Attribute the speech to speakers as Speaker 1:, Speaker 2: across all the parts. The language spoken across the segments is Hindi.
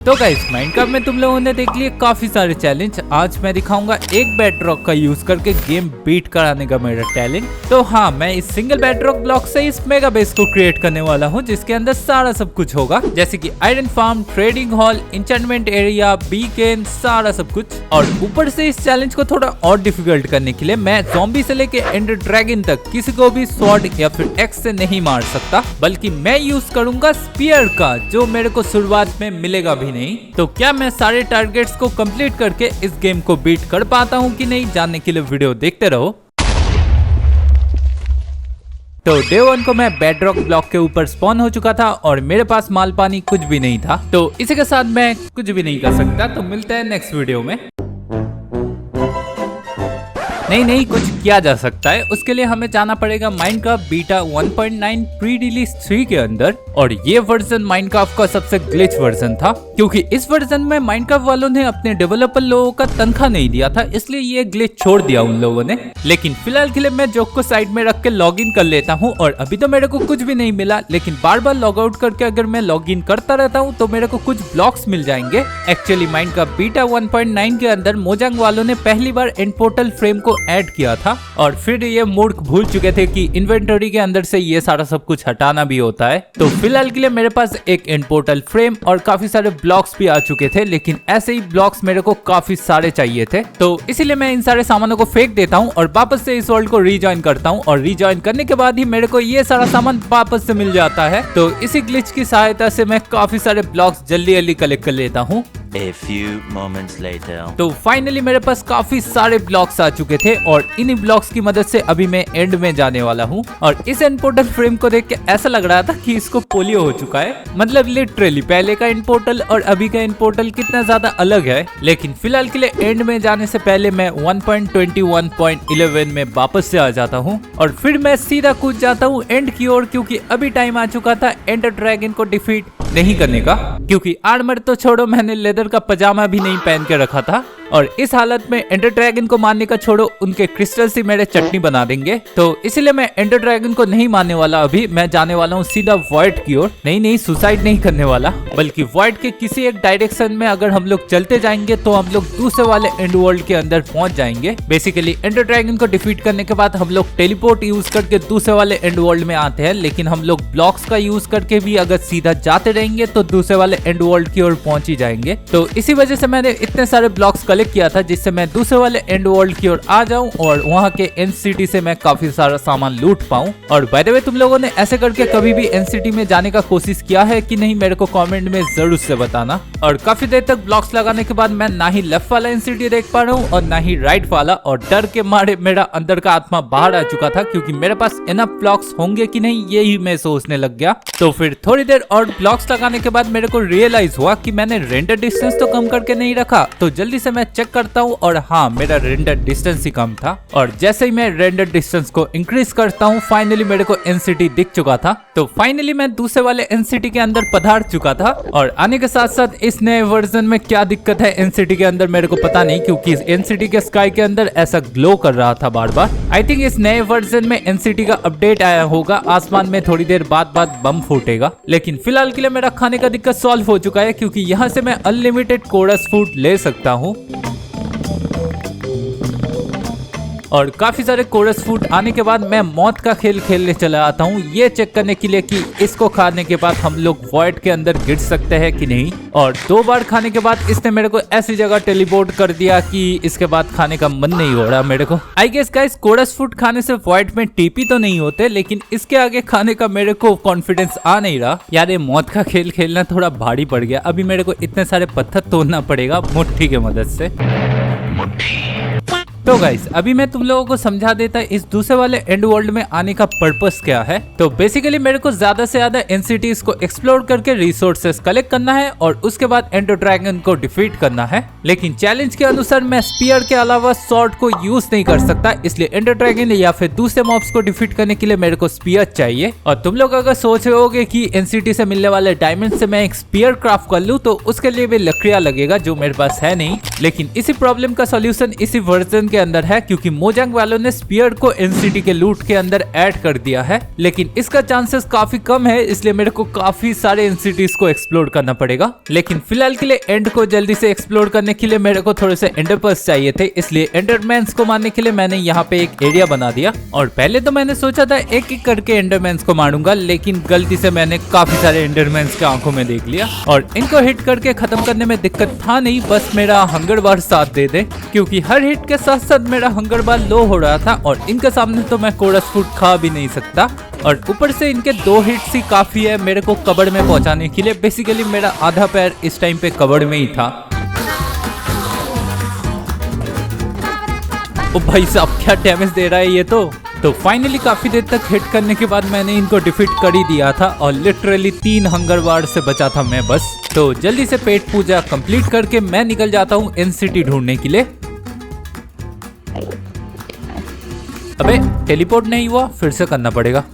Speaker 1: तो गाइस माइनक्राफ्ट में तुम लोगों ने देख लिए काफी सारे चैलेंज। आज मैं दिखाऊंगा एक बेडरॉक का यूज करके गेम बीट कराने का मेरा टैलेंट। तो हाँ, मैं इस सिंगल बेडरॉक ब्लॉक से इस मेगा बेस को क्रिएट करने वाला हूँ, जिसके अंदर सारा सब कुछ होगा, जैसे कि iron farm, trading hall, enchantment area, beacon, सारा सब कुछ। और ऊपर से इस चैलेंज को थोड़ा और डिफिकल्ट करने के लिए मैं ज़ॉम्बी से लेके एंडर ड्रैगन तक किसी को भी स्वॉर्ड या फिर एक्स से नहीं मार सकता, बल्कि मैं यूज करूंगा स्पीयर का, जो मेरे को शुरुआत में मिलेगा भी नहीं। तो क्या मैं सारे टारगेट्स को कंप्लीट करके इस गेम को बीट कर पाता हूँ कि नहीं, जानने के लिए वीडियो देखते रहो। तो डे 1 को मैं बेडरॉक ब्लॉक के ऊपर स्पॉन हो चुका था और मेरे पास माल पानी कुछ भी नहीं था, तो इसी के साथ मैं कुछ भी नहीं कर सकता। तो मिलते हैं नेक्स्ट वीडियो में। नहीं, कुछ किया जा सकता है। उसके लिए हमें जाना पड़ेगा माइनक्राफ्ट बीटा 1.9 प्री रिलीज 3 के अंदर, और ये वर्जन माइनक्राफ्ट का सबसे ग्लिच वर्जन था, क्योंकि इस वर्जन में माइनक्राफ्ट वालों ने अपने डेवलपर लोगों का तनख्वाह नहीं दिया था, इसलिए ये ग्लिच छोड़ दिया उन लोगों ने। लेकिन फिलहाल के लिए मैं जोक को साइड में रख के लॉग इन कर लेता हूँ। और अभी तो मेरे को कुछ भी नहीं मिला, लेकिन बार बार लॉग आउट करके अगर मैं लॉग इन करता रहता हूँ तो मेरे को कुछ ब्लॉक्स मिल जाएंगे। एक्चुअली माइनक्राफ्ट बीटा 1.9 के अंदर मोजांग वालों ने पहली बार एंड पोर्टल फ्रेम को ऐड किया था, और फिर ये मूर्ख भूल चुके थे कि इन्वेंटरी के अंदर से ये सारा सब कुछ हटाना भी होता है। तो फिलहाल के लिए मेरे पास एक एंड पोर्टल फ्रेम और काफी सारे ब्लॉक्स भी आ चुके थे, लेकिन ऐसे ही ब्लॉक्स मेरे को काफी सारे चाहिए थे। तो इसीलिए मैं इन सारे सामानों को फेंक देता हूँ और वापस से इस वर्ल्ड को रीजॉइन करता हूँ, और रीजॉइन करने के बाद ही मेरे को ये सारा सामान वापस से मिल जाता है। तो इसी ग्लिच की सहायता से मैं काफी सारे ब्लॉक्स जल्दी कलेक्ट कर लेता हूँ।
Speaker 2: A few moments later.
Speaker 1: तो फाइनली मेरे पास काफी सारे ब्लॉक्स आ चुके थे, और इन्हीं ब्लॉक्स की मदद से अभी मैं एंड में जाने वाला हूँ। और इस एंड पोर्टल फ्रेम को देख के ऐसा लग रहा था कि इसको पोलियो हो चुका है। मतलब लिटरली पहले का एंड पोर्टल और अभी का एंड पोर्टल कितना ज्यादा अलग है। लेकिन फिलहाल के लिए एंड में जाने से पहले मैं 1.21.11 में वापस से आ जाता हूँ, और फिर मैं सीधा कूद जाता हूँ एंड की ओर, क्योंकि अभी टाइम आ चुका था एंडर ड्रैगन को डिफीट नहीं करने का। क्योंकि आर्मर तो छोड़ो, मैंने लेदर का पजामा भी नहीं पहन के रखा था, और इस हालत में एंडर ड्रैगन को मारने का छोड़ो, उनके क्रिस्टल से मेरे चटनी बना देंगे। तो इसलिए मैं एंडर ड्रैगन को नहीं मारने वाला। अभी मैं जाने वाला हूँ सीधा वॉइड की ओर। नहीं, सुसाइड नहीं करने वाला, बल्कि वॉइड के किसी एक डायरेक्शन में अगर हम लोग चलते जाएंगे तो हम लोग दूसरे वाले एंड वर्ल्ड के अंदर पहुंच जाएंगे। बेसिकली एंडर ड्रैगन को डिफीट करने के बाद हम लोग टेलीपोर्ट यूज करके दूसरे वाले एंड वर्ल्ड में आते हैं, लेकिन हम लोग ब्लॉक्स का यूज करके भी अगर सीधा जाते रहेंगे तो दूसरे वाले एंड वर्ल्ड की ओर पहुंच ही जाएंगे। तो इसी वजह से मैंने इतने सारे ब्लॉक्स कलेक्ट किया था, जिससे मैं दूसरे वाले एंड वर्ल्ड की ओर आ जाऊं और वहां के एनसीटी से मैं काफी सारा सामान लूट पाऊं। और बाय द वे, तुम लोगों ने ऐसे करके कभी भी एनसीटी में जाने का कोशिश किया है कि नहीं, मेरे को कमेंट में जरूर से बताना। और काफी देर तक ब्लॉक्स लगाने के बाद मैं ना ही लेफ्ट वाला एनसीटी देख पा रहा हूँ और ना ही राइट वाला, और डर के मारे मेरा अंदर का आत्मा बाहर आ चुका था, क्योंकि मेरे पास इनफ ब्लॉक्स होंगे कि नहीं यही मैं सोचने लग गया। तो फिर थोड़ी देर और ब्लॉक्स लगाने के बाद मेरे को रियलाइज हुआ कि मैंने रेंडर डिस्टेंस तो कम करके नहीं रखा। तो जल्दी से मैं चेक करता हूँ, और हाँ, मेरा रेंडर डिस्टेंस ही कम था। और जैसे ही मैं रेंडर डिस्टेंस को इंक्रीज करता हूँ, फाइनली मेरे को एनसीटी दिख चुका था। तो फाइनली मैं दूसरे वाले एनसीटी के अंदर पधार चुका था, और आने के साथ साथ इस नए वर्जन में क्या दिक्कत है एनसीटी के अंदर मेरे को पता नहीं, क्योंकि एनसीटी के स्काई के अंदर ऐसा ग्लो कर रहा था बार बार। आई थिंक इस नए वर्जन में एनसीटी का अपडेट आया होगा, आसमान में थोड़ी देर बाद बम फूटेगा। लेकिन फिलहाल के लिए मेरा खाने का दिक्कत सॉल्व हो चुका है, क्योंकि यहाँ से मैं अनलिमिटेड कोरस फूड ले सकता हूँ। और काफी सारे कोरस फूड आने के बाद मैं मौत का खेल खेलने चला आता हूँ, ये चेक करने के लिए कि इसको खाने के बाद हम लोग वॉइड के अंदर गिर सकते हैं कि नहीं। और 2 बार खाने के बाद इसने मेरे को ऐसी जगह टेलीपोर्ट कर दिया कि इसके बाद खाने का मन नहीं हो रहा मेरे को। आई गेस गाइस, कोरस फूड खाने से वॉइड में टीपी तो नहीं होते, लेकिन इसके आगे खाने का मेरे को कॉन्फिडेंस आ नहीं रहा। यार, ये मौत का खेल खेलना थोड़ा भारी पड़ गया। अभी मेरे को इतने सारे पत्थर तोड़ना पड़ेगा मुट्ठी के मदद से। तो गाइस, अभी मैं तुम लोगों को समझा देता इस दूसरे वाले एंड वर्ल्ड में आने का पर्पस क्या है। तो बेसिकली मेरे को ज्यादा से ज्यादा एनसीटीज को एक्सप्लोर करके रिसोर्सेस कलेक्ट करना है, और उसके बाद एंडर ड्रैगन को डिफीट करना है। लेकिन चैलेंज के अनुसार मैं स्पीयर के अलावा स्वॉर्ड को यूज नहीं कर सकता, इसलिए एंडर ड्रैगन या फिर दूसरे मॉब्स को डिफीट करने के लिए मेरे को स्पीयर चाहिए। और तुम लोग अगर सोच रहे होगे कि एनसीटी से मिलने वाले डायमंड से मैं एक स्पीयर क्राफ्ट कर लूं, तो उसके लिए भी लकड़ियां लगेगा, जो मेरे पास है नहीं। लेकिन इसी प्रॉब्लम का सोल्यूशन इसी वर्जन के अंदर है क्योंकि मोजांग वालों ने स्पीयर को एनसीटी के लूट के अंदर ऐड कर दिया है, लेकिन इसका चांसेस काफी कम है, इसलिए मेरे को काफी सारे एनसीटीज को एक्सप्लोर करना पड़ेगा। लेकिन फिलहाल के लिए एंड को जल्दी से एक्सप्लोर करने के लिए मेरे को थोड़े से एंडरपर्स चाहिए थे, इसलिए एंडरमैन्स को मारने के लिए मैंने यहाँ पे एक एरिया बना दिया। और पहले तो मैंने सोचा था एक एक करके एंडरमैन्स को मारूंगा, लेकिन गलती से मैंने काफी सारे एंडरमैन्स के आंखों में देख लिया और इनको हिट करके खत्म करने में दिक्कत था नहीं, बस मेरा हंगर बार साथ दे दे, क्योंकि हर हिट के साथ साथ मेरा हंगर बार लो हो रहा था और इनके सामने तो मैं कोरस फूड खा भी नहीं सकता। और ऊपर से इनके 2 हिट्स ही काफी है मेरे को कबड़ में पहुंचाने के लिए। बेसिकली मेरा आधा पैर इस टाइम पे कबड़ में ही था। ओ भाई साहब क्या डैमेज दे रहा है ये तो फाइनली काफी देर तक हिट करने के बाद मैंने इनको डिफीट कर ही दिया था और लिटरली 3 हंगर वार्ड से बचा था मैं बस। तो जल्दी से पेट पूजा कंप्लीट करके मैं निकल जाता हूँ एनसीटी ढूंढने के लिए। अबे टेलीपोर्ट नहीं हुआ, फिर से करना पड़ेगा।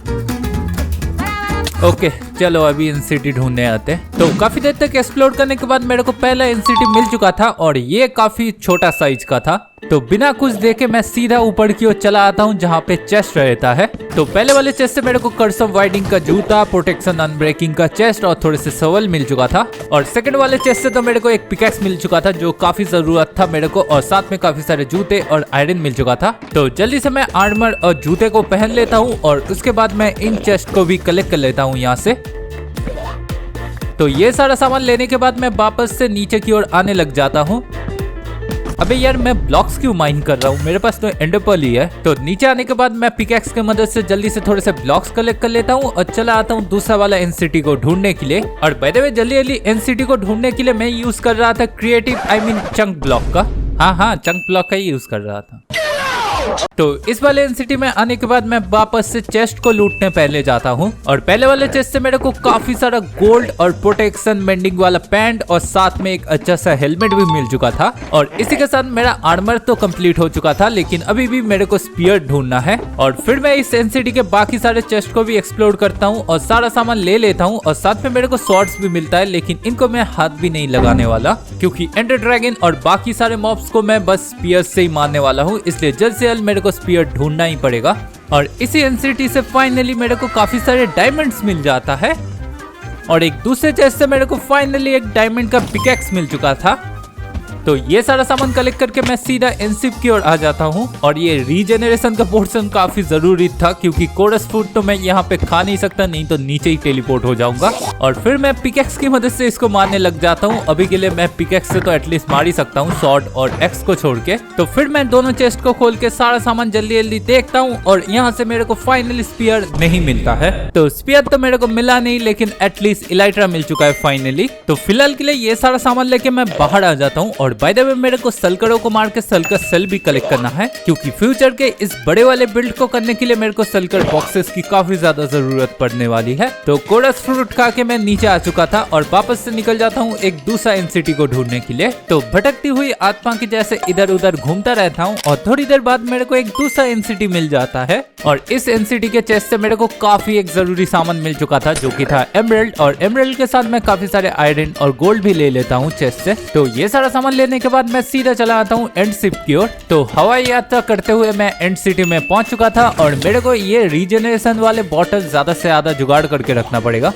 Speaker 1: ओके चलो अभी एनसीटी ढूंढने आते हैं। तो काफी देर तक एक्सप्लोर करने के बाद मेरे को पहला एनसीटी मिल चुका था और ये काफी छोटा साइज का था। तो बिना कुछ देखे मैं सीधा ऊपर की ओर चला आता हूँ जहाँ पे चेस्ट रहता है। तो पहले वाले चेस्ट से मेरे को कर्स ऑफ वाइडिंग का जूता, प्रोटेक्शन अनब्रेकिंग का चेस्ट और थोड़े से सवल मिल चुका था। और सेकंड वाले चेस्ट से तो मेरे को एक पिकैक्स मिल चुका था जो काफी जरूरत था मेरे को, और साथ में काफी सारे जूते और आयरन मिल चुका था। तो जल्दी से मैं आर्मर और जूते को पहन लेता हूँ और उसके बाद मैं इन चेस्ट को भी कलेक्ट कर लेता हूँ यहाँ से। तो ये सारा सामान लेने के बाद मैं वापस से नीचे की ओर आने लग जाता हूँ। अबे यार मैं ब्लॉक्स क्यों माइन कर रहा हूँ, मेरे पास तो एंडर पर्ल ही है। तो नीचे आने के बाद मैं पिकैक्स की मदद से जल्दी से थोड़े से ब्लॉक्स कलेक्ट कर लेता हूँ और चला आता हूँ दूसरा वाला एनसीटी को ढूंढने के लिए। और बाय द वे जल्दी एनसीटी को ढूंढने के लिए मैं यूज कर रहा था क्रिएटिव चंक ब्लॉक का। हाँ चंक ब्लॉक का ही यूज कर रहा था। तो इस वाले एनसीटी में आने के बाद मैं वापस से चेस्ट को लूटने पहले जाता हूँ और पहले वाले चेस्ट से मेरे को काफी सारा गोल्ड और प्रोटेक्शन मेंडिंग वाला पैंट और साथ में एक अच्छा सा हेलमेट भी मिल चुका था। और इसी के साथ मेरा आर्मर तो कंप्लीट हो चुका था, लेकिन अभी भी मेरे को स्पीयर ढूंढना है। और फिर मैं इस एनसीटी के बाकी सारे चेस्ट को भी एक्सप्लोर करता हूँ और सारा सामान ले लेता हूँ और साथ में मेरे को स्वॉर्ड्स भी मिलता है, लेकिन इनको मैं हाथ भी नहीं लगाने वाला क्योंकि एंडर ड्रैगन और बाकी सारे मॉब्स को मैं बस स्पीयर से ही मारने वाला हूँ, इसलिए जल्द से जल्द मेरे को स्पीयर ढूंढना ही पड़ेगा। और इसी एनसीटी से फाइनली मेरे को काफी सारे डायमंड्स मिल जाता है और एक दूसरे चेस्ट से मेरे को फाइनली एक डायमंड का पिकैक्स मिल चुका था। तो ये सारा सामान कलेक्ट करके मैं सीधा एनसिप की ओर आ जाता हूँ और ये रीजेनरेशन का पोर्शन काफी जरूरी था क्योंकि कोरस फूड तो मैं यहाँ पे खा नहीं सकता, नहीं तो नीचे ही टेलीपोर्ट हो जाऊंगा। और फिर मैं पिकैक्स की मदद से इसको मारने लग जाता हूँ। अभी के लिए मैं पिकैक्स से तो एटलीस्ट मार ही सकता हूँ शॉर्ट और एक्स को छोड़ के। तो फिर मैं दोनों चेस्ट को खोल के सारा सामान जल्दी जल्दी देखता हूँ और यहाँ से मेरे को फाइनली स्पीयर नहीं मिलता है। तो स्पीयर तो मेरे को मिला नहीं, लेकिन एटलीस्ट इलाइट्रा मिल चुका है फाइनली। तो फिलहाल के लिए ये सारा सामान लेके मैं बाहर आ जाता हूँ और बाय द वे मेरे को सलकरों को मार के सलकर सेल भी कलेक्ट करना है क्योंकि फ्यूचर के इस बड़े वाले बिल्ड को करने के लिए मेरे को सलकर बॉक्सेस की काफी ज्यादा जरूरत पड़ने वाली है। तो कोरस फ्रूट खा के मैं नीचे आ चुका था और वापस से निकल जाता हूँ एक दूसरा एनसीटी को ढूंढने के लिए। तो भटकती हुई आत्मा की जैसे इधर उधर घूमता रहता हूँ और थोड़ी देर बाद मेरे को एक दूसरा एनसीटी मिल जाता है और इस एनसीटी के चेस्ट से मेरे को काफी एक जरूरी सामान मिल चुका था जो कि था एमरल्ड। और एमरल्ड के साथ मैं काफी सारे आयरन और गोल्ड भी ले लेता हूँ चेस्ट से। तो ये सारा सामान लेने के बाद मैं सीधा चला आता हूँ एंड शिप की ओर। तो हवाई यात्रा करते हुए मैं एंड सिटी में पहुंच चुका था और मेरे को ये रीजनरेशन वाले बॉटल ज्यादा से ज्यादा जुगाड़ करके रखना पड़ेगा।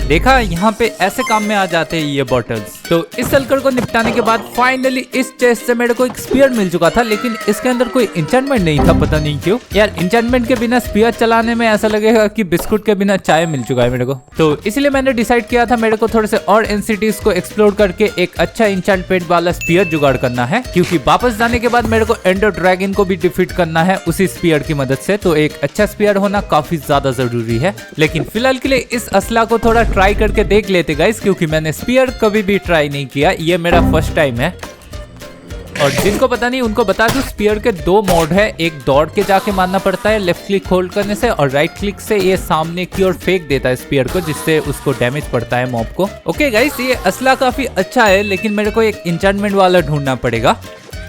Speaker 1: देखा यहाँ पे ऐसे काम में आ जाते हैं ये बॉटल्स। तो इस सल्कर को निपटाने के बाद फाइनली इस चेस्ट से मेरे को एक स्पीयर मिल चुका था, लेकिन इसके अंदर कोई इंचेंटमेंट नहीं था, पता नहीं क्यों। यार इंचेंटमेंट के बिना स्पीयर चलाने में ऐसा लगेगा कि बिस्कुट के बिना चाय मिल चुका है मेरे को। तो इसलिए मैंने डिसाइड किया था मेरे को थोड़े से और एनसीटीज को एक्सप्लोर करके एक अच्छा इंचेंटमेंट वाला स्पीयर जुगाड़ करना है, क्योंकि वापस जाने के बाद मेरे को एंडर ड्रैगन को भी डिफीट करना है उसी स्पीयर की मदद से। तो एक अच्छा स्पीयर होना काफी ज्यादा जरूरी है। लेकिन फिलहाल के लिए इस असला को थोड़ा ट्राई करके देख लेते गाइस, क्योंकि मैंने स्पीयर कभी भी ट्राई नहीं किया, ये मेरा फर्स्ट टाइम है। और जिनको पता नहीं उनको बता दूं, स्पीयर के दो मोड है, एक दौड़ के जाके मारना पड़ता है लेफ्ट क्लिक होल्ड करने से, और राइट क्लिक से ये सामने की ओर फेंक देता है स्पीयर को, जिससे उसको डैमेज पड़ता है मॉब को। ओके गाइस, ये असला काफी अच्छा है, लेकिन मेरे को एक इंचेंटमेंट वाला ढूंढना पड़ेगा।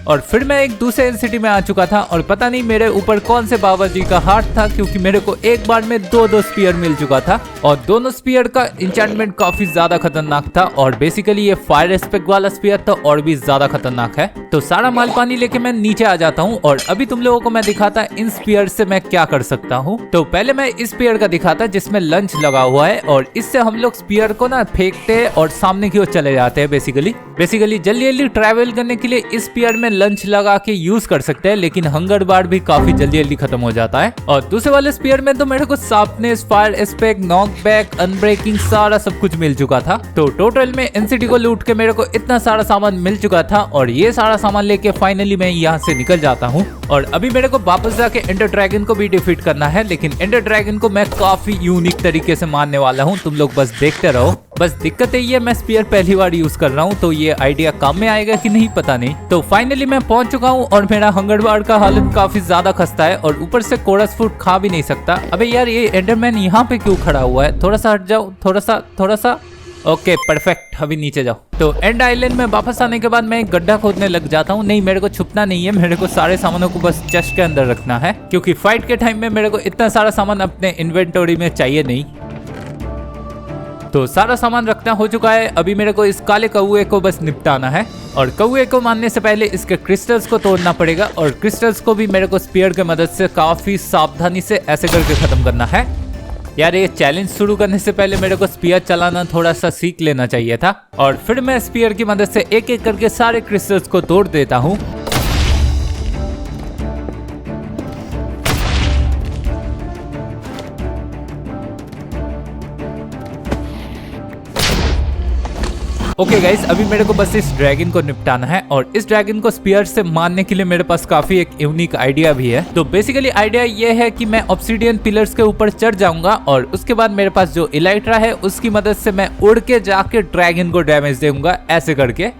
Speaker 1: और फिर मैं एक दूसरे सिटी में आ चुका था और पता नहीं मेरे ऊपर कौन से बाबा जी का हाथ था, क्योंकि मेरे को एक बार में दो स्पीयर मिल चुका था और दोनों स्पीयर का इंचेंटमेंट काफी ज्यादा खतरनाक था और बेसिकली ये फायर एस्पेक्ट वाला स्पीयर था और भी ज्यादा खतरनाक है। तो सारा माल पानी लेके मैं नीचे आ जाता हूँ और अभी तुम लोगों को मैं दिखाता इन स्पीयर से मैं क्या कर सकता हूँ। तो पहले मैं इस स्पीयर का दिखाता जिसमें लंच लगा हुआ है और इससे हम लोग स्पीयर को ना फेंकते हैं और सामने की ओर चले जाते हैं। बेसिकली जल्दी ट्रैवल करने के लिए इस स्पीयर में लंच लगा के यूज कर सकते हैं, लेकिन हंगर बार भी काफी जल्दी खत्म हो जाता है। और दूसरे वाले स्पीयर में तो मेरे को sharpness, fire aspect, knockback, unbreaking सारा सब कुछ मिल चुका था। तो टोटल में एनसीटी को लूट के मेरे को इतना सारा सामान मिल चुका था और ये सारा सामान लेके फाइनली मैं यहाँ से निकल जाता हूँ। और अभी मेरे को वापस जाके एंडर ड्रैगन को भी डिफीट करना है, लेकिन एंडर ड्रैगन को मैं काफी यूनिक तरीके से मारने वाला हूँ। तुम लोग बस देखते रहो। बस दिक्कत यही है मैं स्पीयर पहली बार यूज कर रहा हूँ, तो ये आइडिया काम में आएगा कि नहीं पता नहीं। तो फाइनली मैं पहुंच चुका हूँ और मेरा हंगर बार का हालत काफी ज्यादा खस्ता है और ऊपर से कोरस फूड खा भी नहीं सकता। अबे यार ये एंडरमैन यहाँ पे क्यों खड़ा हुआ है? थोड़ा सा हट जाओ, थोड़ा सा। ओके परफेक्ट, अभी नीचे जाओ। तो एंड आइलैंड में वापस आने के बाद मैं एक गड्ढा खोदने लग जाता हूँ। नहीं, मेरे को छुपना नहीं है, मेरे को सारे सामानों को बस चेस्ट के अंदर रखना है, क्योंकि फाइट के टाइम में मेरे को इतना सारा सामान अपने इन्वेंटरी में चाहिए नहीं। तो सारा सामान रखना हो चुका है। अभी मेरे को इस काले कौए को बस निपटाना है और कौए को मारने से पहले इसके क्रिस्टल्स को तोड़ना पड़ेगा और क्रिस्टल्स को भी मेरे को स्पीयर की मदद से काफी सावधानी से ऐसे करके खत्म करना है। यार ये चैलेंज शुरू करने से पहले मेरे को स्पीयर चलाना थोड़ा सा सीख लेना चाहिए था। और फिर मैं स्पीयर की मदद से एक एक करके सारे क्रिस्टल्स को तोड़ देता हूँ। ओके गाइस, अभी मेरे को बस इस ड्रैगन को निपटाना है और इस ड्रैगन को स्पीयर से मारने के लिए मेरे पास काफी एक यूनिक आइडिया भी है। तो बेसिकली आइडिया ये है कि मैं ऑब्सिडियन पिलर्स के ऊपर चढ़ जाऊंगा और उसके बाद मेरे पास जो इलाइट्रा है उसकी मदद से मैं उड़ के जाके ड्रैगन को डैमेज दूंगा ऐसे करके।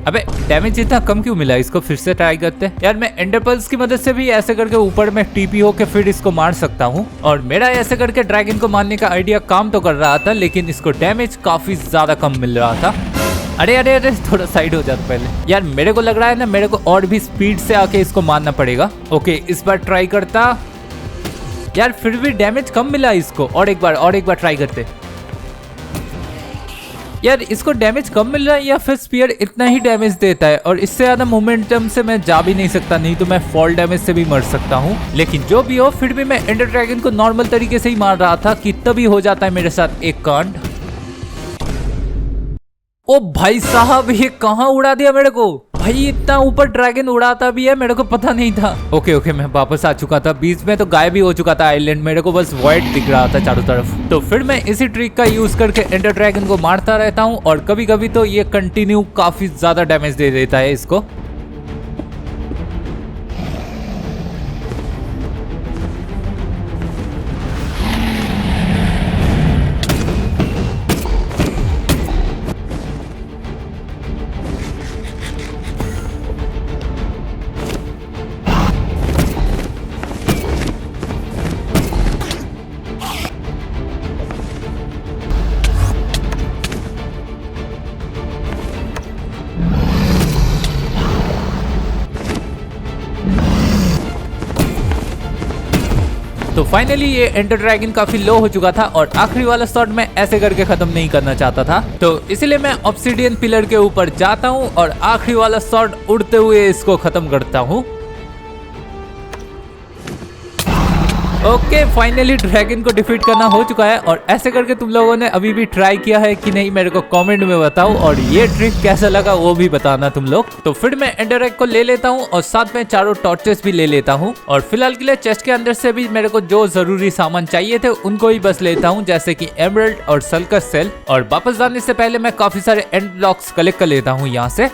Speaker 1: अबे डैमेज इतना कम क्यों मिला? इसको फिर से ट्राई करते हैं। यार मैं एंडरपल्स की मदद से भी ऐसे करके ऊपर में टीपी होके फिर इसको मार सकता हूँ। और मेरा ऐसे करके ड्रैगन को मारने का आइडिया काम तो कर रहा था, लेकिन इसको डैमेज काफी ज्यादा कम मिल रहा था। अरे थोड़ा साइड हो जाता पहले। यार मेरे को लग रहा है ना, मेरे को और भी स्पीड से आके इसको मारना पड़ेगा। ओके इस बार ट्राई करता। यार फिर भी डैमेज कम मिला इसको। और एक बार ट्राई करते। यार इसको डैमेज कम मिल रहा है या फिर स्पीयर इतना ही डैमेज देता है और इससे ज्यादा मोमेंटम से मैं जा भी नहीं सकता, नहीं तो मैं फॉल डैमेज से भी मर सकता हूँ। लेकिन जो भी हो, फिर भी मैं एंडर ड्रैगन को नॉर्मल तरीके से ही मार रहा था कि तभी हो जाता है मेरे साथ एक कांड। ओ भाई साहब, ये कहाँ उड़ा दिया मेरे को? भाई इतना ऊपर ड्रैगन उड़ाता भी है, मेरे को पता नहीं था। ओके मैं वापस आ चुका था। बीच में तो गायब भी हो चुका था आइलैंड, मेरे को बस वॉइड दिख रहा था चारों तरफ। तो फिर मैं इसी ट्रिक का यूज करके एंडर ड्रैगन को मारता रहता हूँ और कभी कभी तो ये कंटिन्यू काफी ज्यादा डैमेज दे देता है इसको। तो फाइनली ये एंडर ड्रैगन काफी लो हो चुका था और आखिरी वाला शॉट मैं ऐसे करके खत्म नहीं करना चाहता था, तो इसलिए मैं ऑब्सिडियन पिलर के ऊपर जाता हूँ और आखिरी वाला शॉट उड़ते हुए इसको खत्म करता हूँ। ओके फाइनली ड्रैगन को डिफीट करना हो चुका है और ऐसे करके तुम लोगों ने अभी भी ट्राई किया है कि नहीं मेरे को कमेंट में बताओ और ये ट्रिक कैसा लगा वो भी बताना तुम लोग। तो फिर मैं एंडर एग को ले लेता हूँ और साथ में चारों टॉर्चेस भी ले लेता हूँ और फिलहाल के लिए चेस्ट के अंदर से भी मेरे को जो जरूरी सामान चाहिए थे उनको ही बस लेता हूँ, जैसे की एमरल्ड और सल्कस सेल। और वापस जाने से पहले मैं काफी सारे एंड ब्लॉक्स कलेक्ट कर लेता हूँ यहाँ से।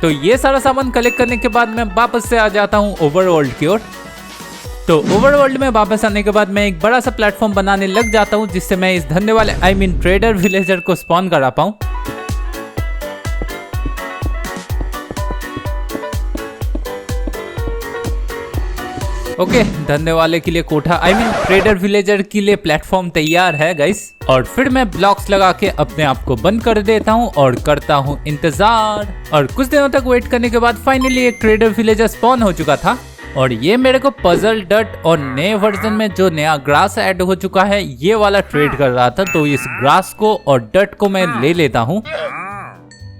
Speaker 1: तो ये सारा सामान कलेक्ट करने के बाद मैं वापस से आ जाता हूँ ओवरवर्ल्ड की ओर। तो ओवरवर्ल्ड में वापस आने के बाद मैं एक बड़ा सा प्लेटफॉर्म बनाने लग जाता हूँ, जिससे मैं इस धंधे वाले ट्रेडर विलेजर को स्पॉन करा पाऊँ। ओके, धंधे वाले के लिए कोठा ट्रेडर विलेजर के लिए प्लेटफॉर्म तैयार है गाइस। और फिर मैं ब्लॉक्स लगा के अपने आप को बंद कर देता हूँ और करता हूँ इंतजार। और कुछ दिनों तक वेट करने के बाद फाइनली एक ट्रेडर विलेजर स्पॉन हो चुका था। और ये मेरे को पजल डट और नए वर्जन में जो नया ग्रास ऐड हो चुका है ये वाला ट्रेड कर रहा था, तो इस ग्रास को और डट को मैं ले लेता हूँ।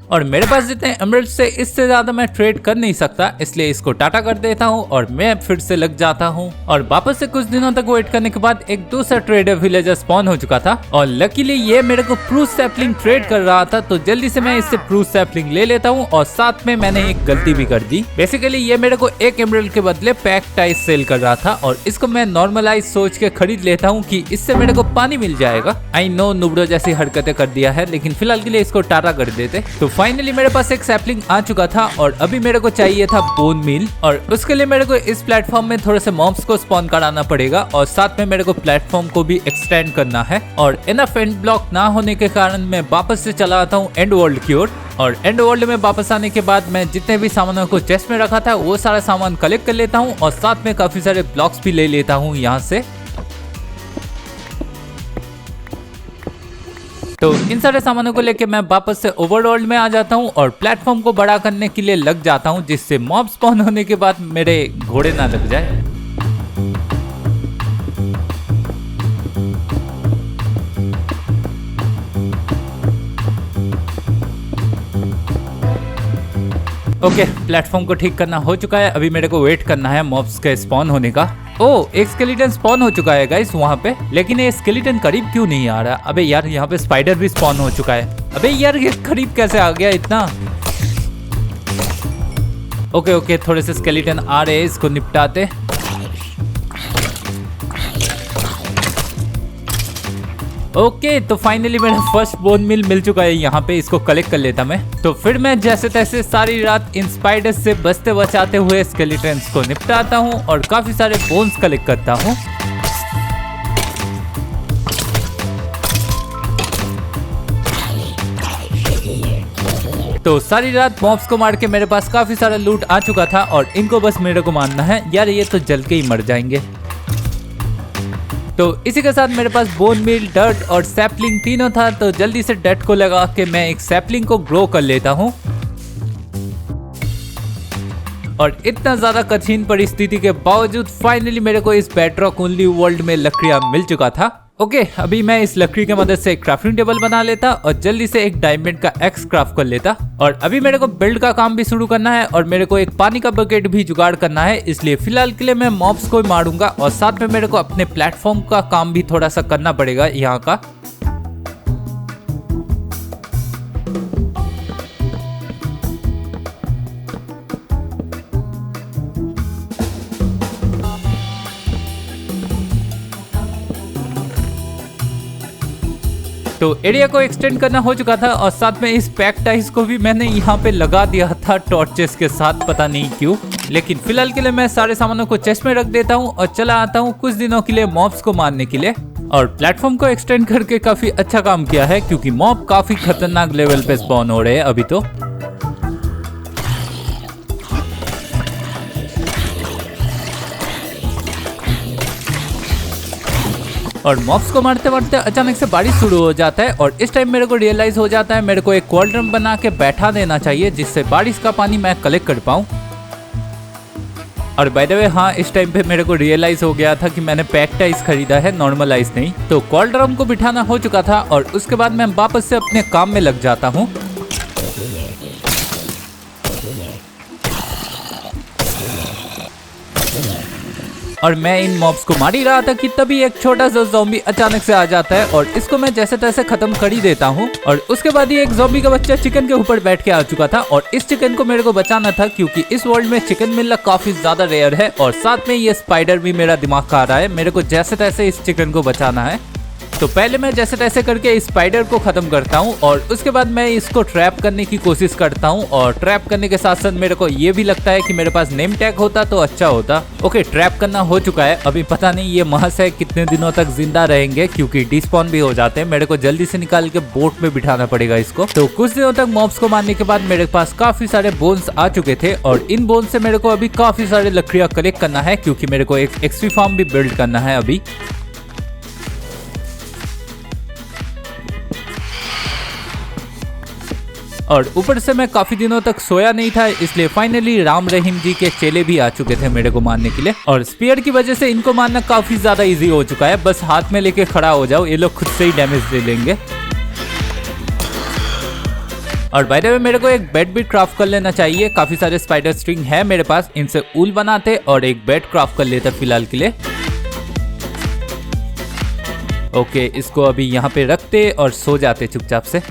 Speaker 1: और मेरे पास जितने एमरल्ड से इससे ज्यादा मैं ट्रेड कर नहीं सकता, इसलिए इसको टाटा कर देता हूँ और मैं फिर से लग जाता हूँ। और वापस से कुछ दिनों तक वेट करने के बाद एक दूसरा ट्रेडर विलेजर स्पॉन हो चुका था और लकीली ये मेरे को प्रूफ सैपलिंग ट्रेड कर रहा था, तो जल्दी से मैं इससे प्रूफ सैपलिंग ले लेता हूँ। और साथ में मैंने एक गलती भी कर दी। बेसिकली ये मेरे को एक एमरल्ड के बदले पैक टाइस सेल कर रहा था और इसको मैं नॉर्मलाइज सोच के खरीद लेता हूँ कि इससे मेरे को पानी मिल जाएगा। आई नो नुबड़ो जैसी हरकतें कर दिया है, लेकिन फिलहाल के लिए इसको टाटा कर देते। तो फाइनली मेरे पास एक सैपलिंग आ चुका था और अभी मेरे को चाहिए था बोन मील। और उसके लिए मेरे को इस प्लेटफॉर्म में थोड़े से मॉब्स को स्पॉन कराना पड़ेगा और साथ में मेरे को प्लेटफॉर्म को भी एक्सटेंड करना है। और इनफ एंड ब्लॉक ना होने के कारण मैं वापस से चला आता हूँ एंड वर्ल्ड की ओर। और एंड वर्ल्ड में वापस आने के बाद मैं जितने भी सामानों को चेस्ट में रखा था वो सारा सामान कलेक्ट कर लेता हूँ और साथ में काफी सारे ब्लॉक्स भी ले लेता हूँ यहाँ से। तो इन सारे सामानों को लेके मैं वापस से ओवरवर्ल्ड में आ जाता हूँ और प्लेटफॉर्म को बड़ा करने के लिए लग जाता हूँ, जिससे मॉब स्पॉन होने के बाद मेरे घोड़े ना लग जाए। ओके, प्लेटफॉर्म को ठीक करना हो चुका है। अभी मेरे को वेट करना है मॉब्स के स्पॉन होने का। ओ, एक स्केलेटन स्पॉन हो चुका है गाइस वहाँ पे, लेकिन ये स्केलेटन करीब क्यों नहीं आ रहा? अबे यार, यहाँ पे स्पाइडर भी स्पॉन हो चुका है। अबे यार, ये करीब कैसे आ गया इतना? ओके, थोड़े से स्केलेटन आ रहे हैं, इसको निपटाते। ओके, तो फाइनली मेरा फर्स्ट बोन मिल मिल चुका है यहाँ पे, इसको कलेक्ट कर लेता मैं। तो फिर मैं जैसे तैसे सारी रात इन स्पाइडर्स से बचते बचाते हुए स्केलेटन्स को निपटाता हूँ और काफी सारे बोन्स कलेक्ट करता हूँ। तो सारी रात मॉब्स को मार के मेरे पास काफी सारा लूट आ चुका था और इनको बस मेरे को मारना है। यार, ये तो जल के ही मर जाएंगे। तो इसी के साथ मेरे पास बोन मील, डर्ट और सैपलिंग तीनों था, तो जल्दी से डर्ट को लगा के मैं एक सैपलिंग को ग्रो कर लेता हूँ। और इतना ज्यादा कठिन परिस्थिति के बावजूद फाइनली मेरे को इस बेडरॉक ओनली वर्ल्ड में लकड़ियां मिल चुका था। ओके, अभी मैं इस लकड़ी की मदद से एक क्राफ्टिंग टेबल बना लेता और जल्दी से एक डायमंड का एक्स क्राफ्ट कर लेता। और अभी मेरे को बिल्ड का काम भी शुरू करना है और मेरे को एक पानी का बकेट भी जुगाड़ करना है, इसलिए फिलहाल के लिए मैं मॉब्स को मारूंगा और साथ में मेरे को अपने प्लेटफॉर्म का काम भी थोड़ा सा करना पड़ेगा यहाँ का। तो एरिया को एक्सटेंड करना हो चुका था और साथ में इस पैक टाइस को भी मैंने यहाँ पे लगा दिया था टॉर्चेस के साथ, पता नहीं क्यों। लेकिन फिलहाल के लिए मैं सारे सामानों को चेस्ट में रख देता हूँ और चला आता हूँ कुछ दिनों के लिए मॉब्स को मारने के लिए। और प्लेटफॉर्म को एक्सटेंड करके काफी अच्छा काम किया है, क्योंकि मॉब काफी खतरनाक लेवल पे स्पॉन हो रहे हैं अभी तो। और मॉब्स को मारते मारते अचानक से बारिश शुरू हो जाता है और इस टाइम मेरे को रियलाइज हो जाता है मेरे को एक कोल्ड ड्रम बना के बैठा देना चाहिए, जिससे बारिश का पानी मैं कलेक्ट कर पाऊँ। और बाय द वे, हाँ, इस टाइम पे मेरे को रियलाइज हो गया था कि मैंने पैक टाइस खरीदा है, नॉर्मल आइस नहीं। तो कोल्ड ड्रम को बिठाना हो चुका था और उसके बाद मैं वापस से अपने काम में लग जाता हूँ। और मैं इन मॉब्स को मार ही रहा था कि तभी एक छोटा सा ज़ॉम्बी अचानक से आ जाता है और इसको मैं जैसे तैसे खत्म कर ही देता हूँ। और उसके बाद ही एक ज़ॉम्बी का बच्चा चिकन के ऊपर बैठ के आ चुका था और इस चिकन को मेरे को बचाना था, क्योंकि इस वर्ल्ड में चिकन मिलना काफी ज्यादा रेयर है और साथ में ये स्पाइडर भी मेरा दिमाग खा रहा है। मेरे को जैसे तैसे इस चिकन को बचाना है। तो पहले मैं जैसे तैसे करके इस स्पाइडर को खत्म करता हूँ और उसके बाद मैं इसको ट्रैप करने की कोशिश करता हूँ। और ट्रैप करने के साथ साथ मेरे को ये भी लगता है कि मेरे पास नेम टैग होता तो अच्छा होता। ओके, ट्रैप करना हो चुका है। अभी पता नहीं ये महाशय कितने दिनों तक जिंदा रहेंगे, क्योंकि डिस्पॉन भी हो जाते हैं। मेरे को जल्दी से निकाल के बोट में बिठाना पड़ेगा इसको। तो कुछ दिनों तक मॉब्स को मारने के बाद मेरे पास काफी सारे बोन्स आ चुके थे और इन बोन्स से मेरे को अभी काफी सारे लकड़ियां कलेक्ट करना है, क्योंकि मेरे को एक एक्सपी फार्म भी बिल्ड करना है अभी। और ऊपर से मैं काफी दिनों तक सोया नहीं था, इसलिए फाइनली राम रहीम जी के चेले भी आ चुके थे मेरे को मारने के लिए। और स्पीयर की वजह से इनको मारना काफी ज्यादा इजी हो चुका है। बस हाथ में लेके खड़ा हो जाओ, ये लोग खुद से ही डैमेज दे लेंगे। और बाय द वे मेरे को एक बेड भी क्राफ्ट कर लेना चाहिए। काफी सारे स्पाइडर स्ट्रिंग है मेरे पास, इनसे ऊल बनाते और एक बेड क्राफ्ट कर लेते फिलहाल के लिए। ओके, इसको अभी यहाँ पे रखते और सो जाते चुपचाप से।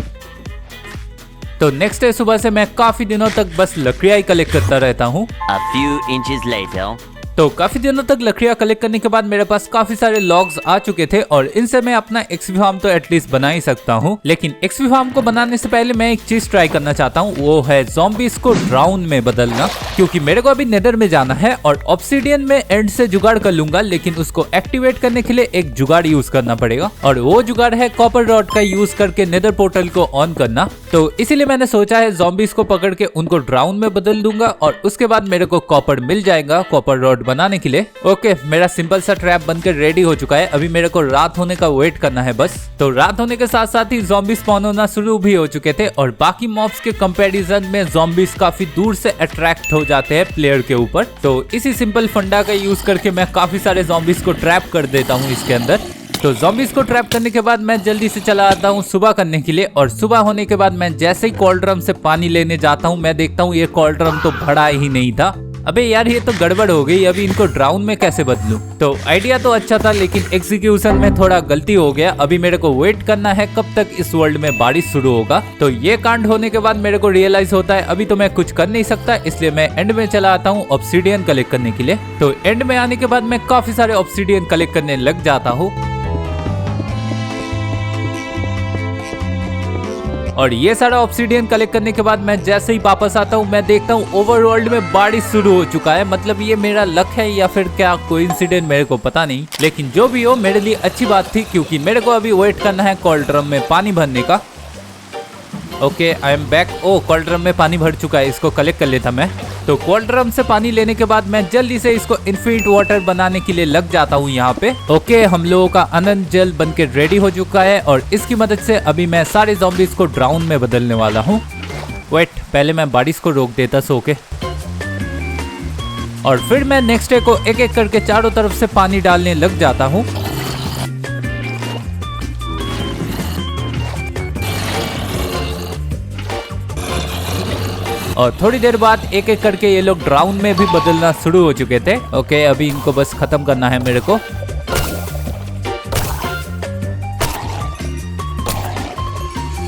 Speaker 1: तो नेक्स्ट डे सुबह से मैं काफी दिनों तक बस लकड़ियां ही कलेक्ट करता रहता हूँ।
Speaker 2: A few inches later.
Speaker 1: तो काफी दिनों तक लकड़ियां कलेक्ट करने के बाद मेरे पास काफी सारे लॉग्स आ चुके थे और इनसे मैं अपना एक्सपी फार्म तो एटलीस्ट बना ही सकता हूँ। लेकिन एक्सपी फार्म को बनाने से पहले मैं एक चीज ट्राई करना चाहता हूँ, वो है ज़ॉम्बीज़ को ड्राउन में बदलना, क्योंकि मेरे को अभी नेदर में जाना है और ऑब्सिडियन में एंड से जुगाड़ कर लूंगा, लेकिन उसको एक्टिवेट करने के लिए एक जुगाड़ यूज करना पड़ेगा और वो जुगाड़ है कॉपर रॉड का यूज करके नेदर पोर्टल को ऑन करना। तो इसीलिए मैंने सोचा है ज़ॉम्बीज़ को पकड़ के उनको ड्राउन में बदल दूंगा और उसके बाद मेरे को कॉपर मिल जाएगा कॉपर रॉड बनाने के लिए। ओके, मेरा सिंपल सा ट्रैप बनकर रेडी हो चुका है। अभी मेरे को रात होने का वेट करना है बस। तो रात होने के साथ साथ ही ज़ॉम्बी स्पॉन होना शुरू भी हो चुके थे और बाकी मॉब्स के कंपैरिजन में ज़ॉम्बीज़ काफी दूर से अट्रैक्ट हो जाते हैं प्लेयर के ऊपर। तो इसी सिंपल फंडा का यूज करके मैं काफी सारे ज़ॉम्बीज़ को ट्रैप कर देता हूँ इसके अंदर। तो ज़ॉम्बीज़ को ट्रैप करने के बाद मैं जल्दी से चला आता हूँ सुबह करने के लिए और सुबह होने के बाद मैं जैसे ही कॉल्ड्रम से पानी लेने जाता हूँ, मैं देखता हूँ ये कॉल्ड्रम तो भरा ही नहीं था। अबे यार, ये तो गड़बड़ हो गई, अभी इनको ड्राउन में कैसे बदलूं? तो आइडिया तो अच्छा था, लेकिन एग्जीक्यूशन में थोड़ा गलती हो गया। अभी मेरे को वेट करना है कब तक इस वर्ल्ड में बारिश शुरू होगा। तो ये कांड होने के बाद मेरे को रियलाइज होता है अभी तो मैं कुछ कर नहीं सकता, इसलिए मैं एंड में चला आता हूँ ऑब्सिडियन कलेक्ट करने के लिए। तो एंड में आने के बाद मैं काफी सारे ऑब्सिडियन कलेक्ट करने लग जाता हूँ और ये सारा ऑब्सिडियन कलेक्ट करने के बाद मैं जैसे ही वापस आता हूँ, मैं देखता हूँ ओवरवर्ल्ड में बारिश शुरू हो चुका है। मतलब ये मेरा लक है या फिर क्या कोइंसिडेंट, मेरे को पता नहीं, लेकिन जो भी हो मेरे लिए अच्छी बात थी, क्योंकि मेरे को अभी वेट करना है कॉल्ड्रम में पानी भरने का। Okay, I am back. Oh, cauldron में पानी भर चुका है, इसको कलेक्ट कर लेता मैं। तो कॉल्ड्रम से पानी लेने के बाद मैं जल्दी से इसको इन्फिनिट वाटर बनाने के लिए लग जाता हूँ यहाँ पे। ओके, हम लोगों का अनंत जल बनके रेडी हो चुका है और इसकी मदद से अभी मैं सारे ज़ॉम्बीज़ को ड्राउन में बदलने वाला हूँ। वेट, पहले मैं बारिश को रोक देता सो के, और फिर मैं नेक्स्ट डे को एक एक करके चारों तरफ से पानी डालने लग जाता हूँ। और थोड़ी देर बाद एक एक करके ये लोग ड्राउन में भी बदलना शुरू हो चुके थे। ओके, अभी इनको बस खत्म करना है मेरे को।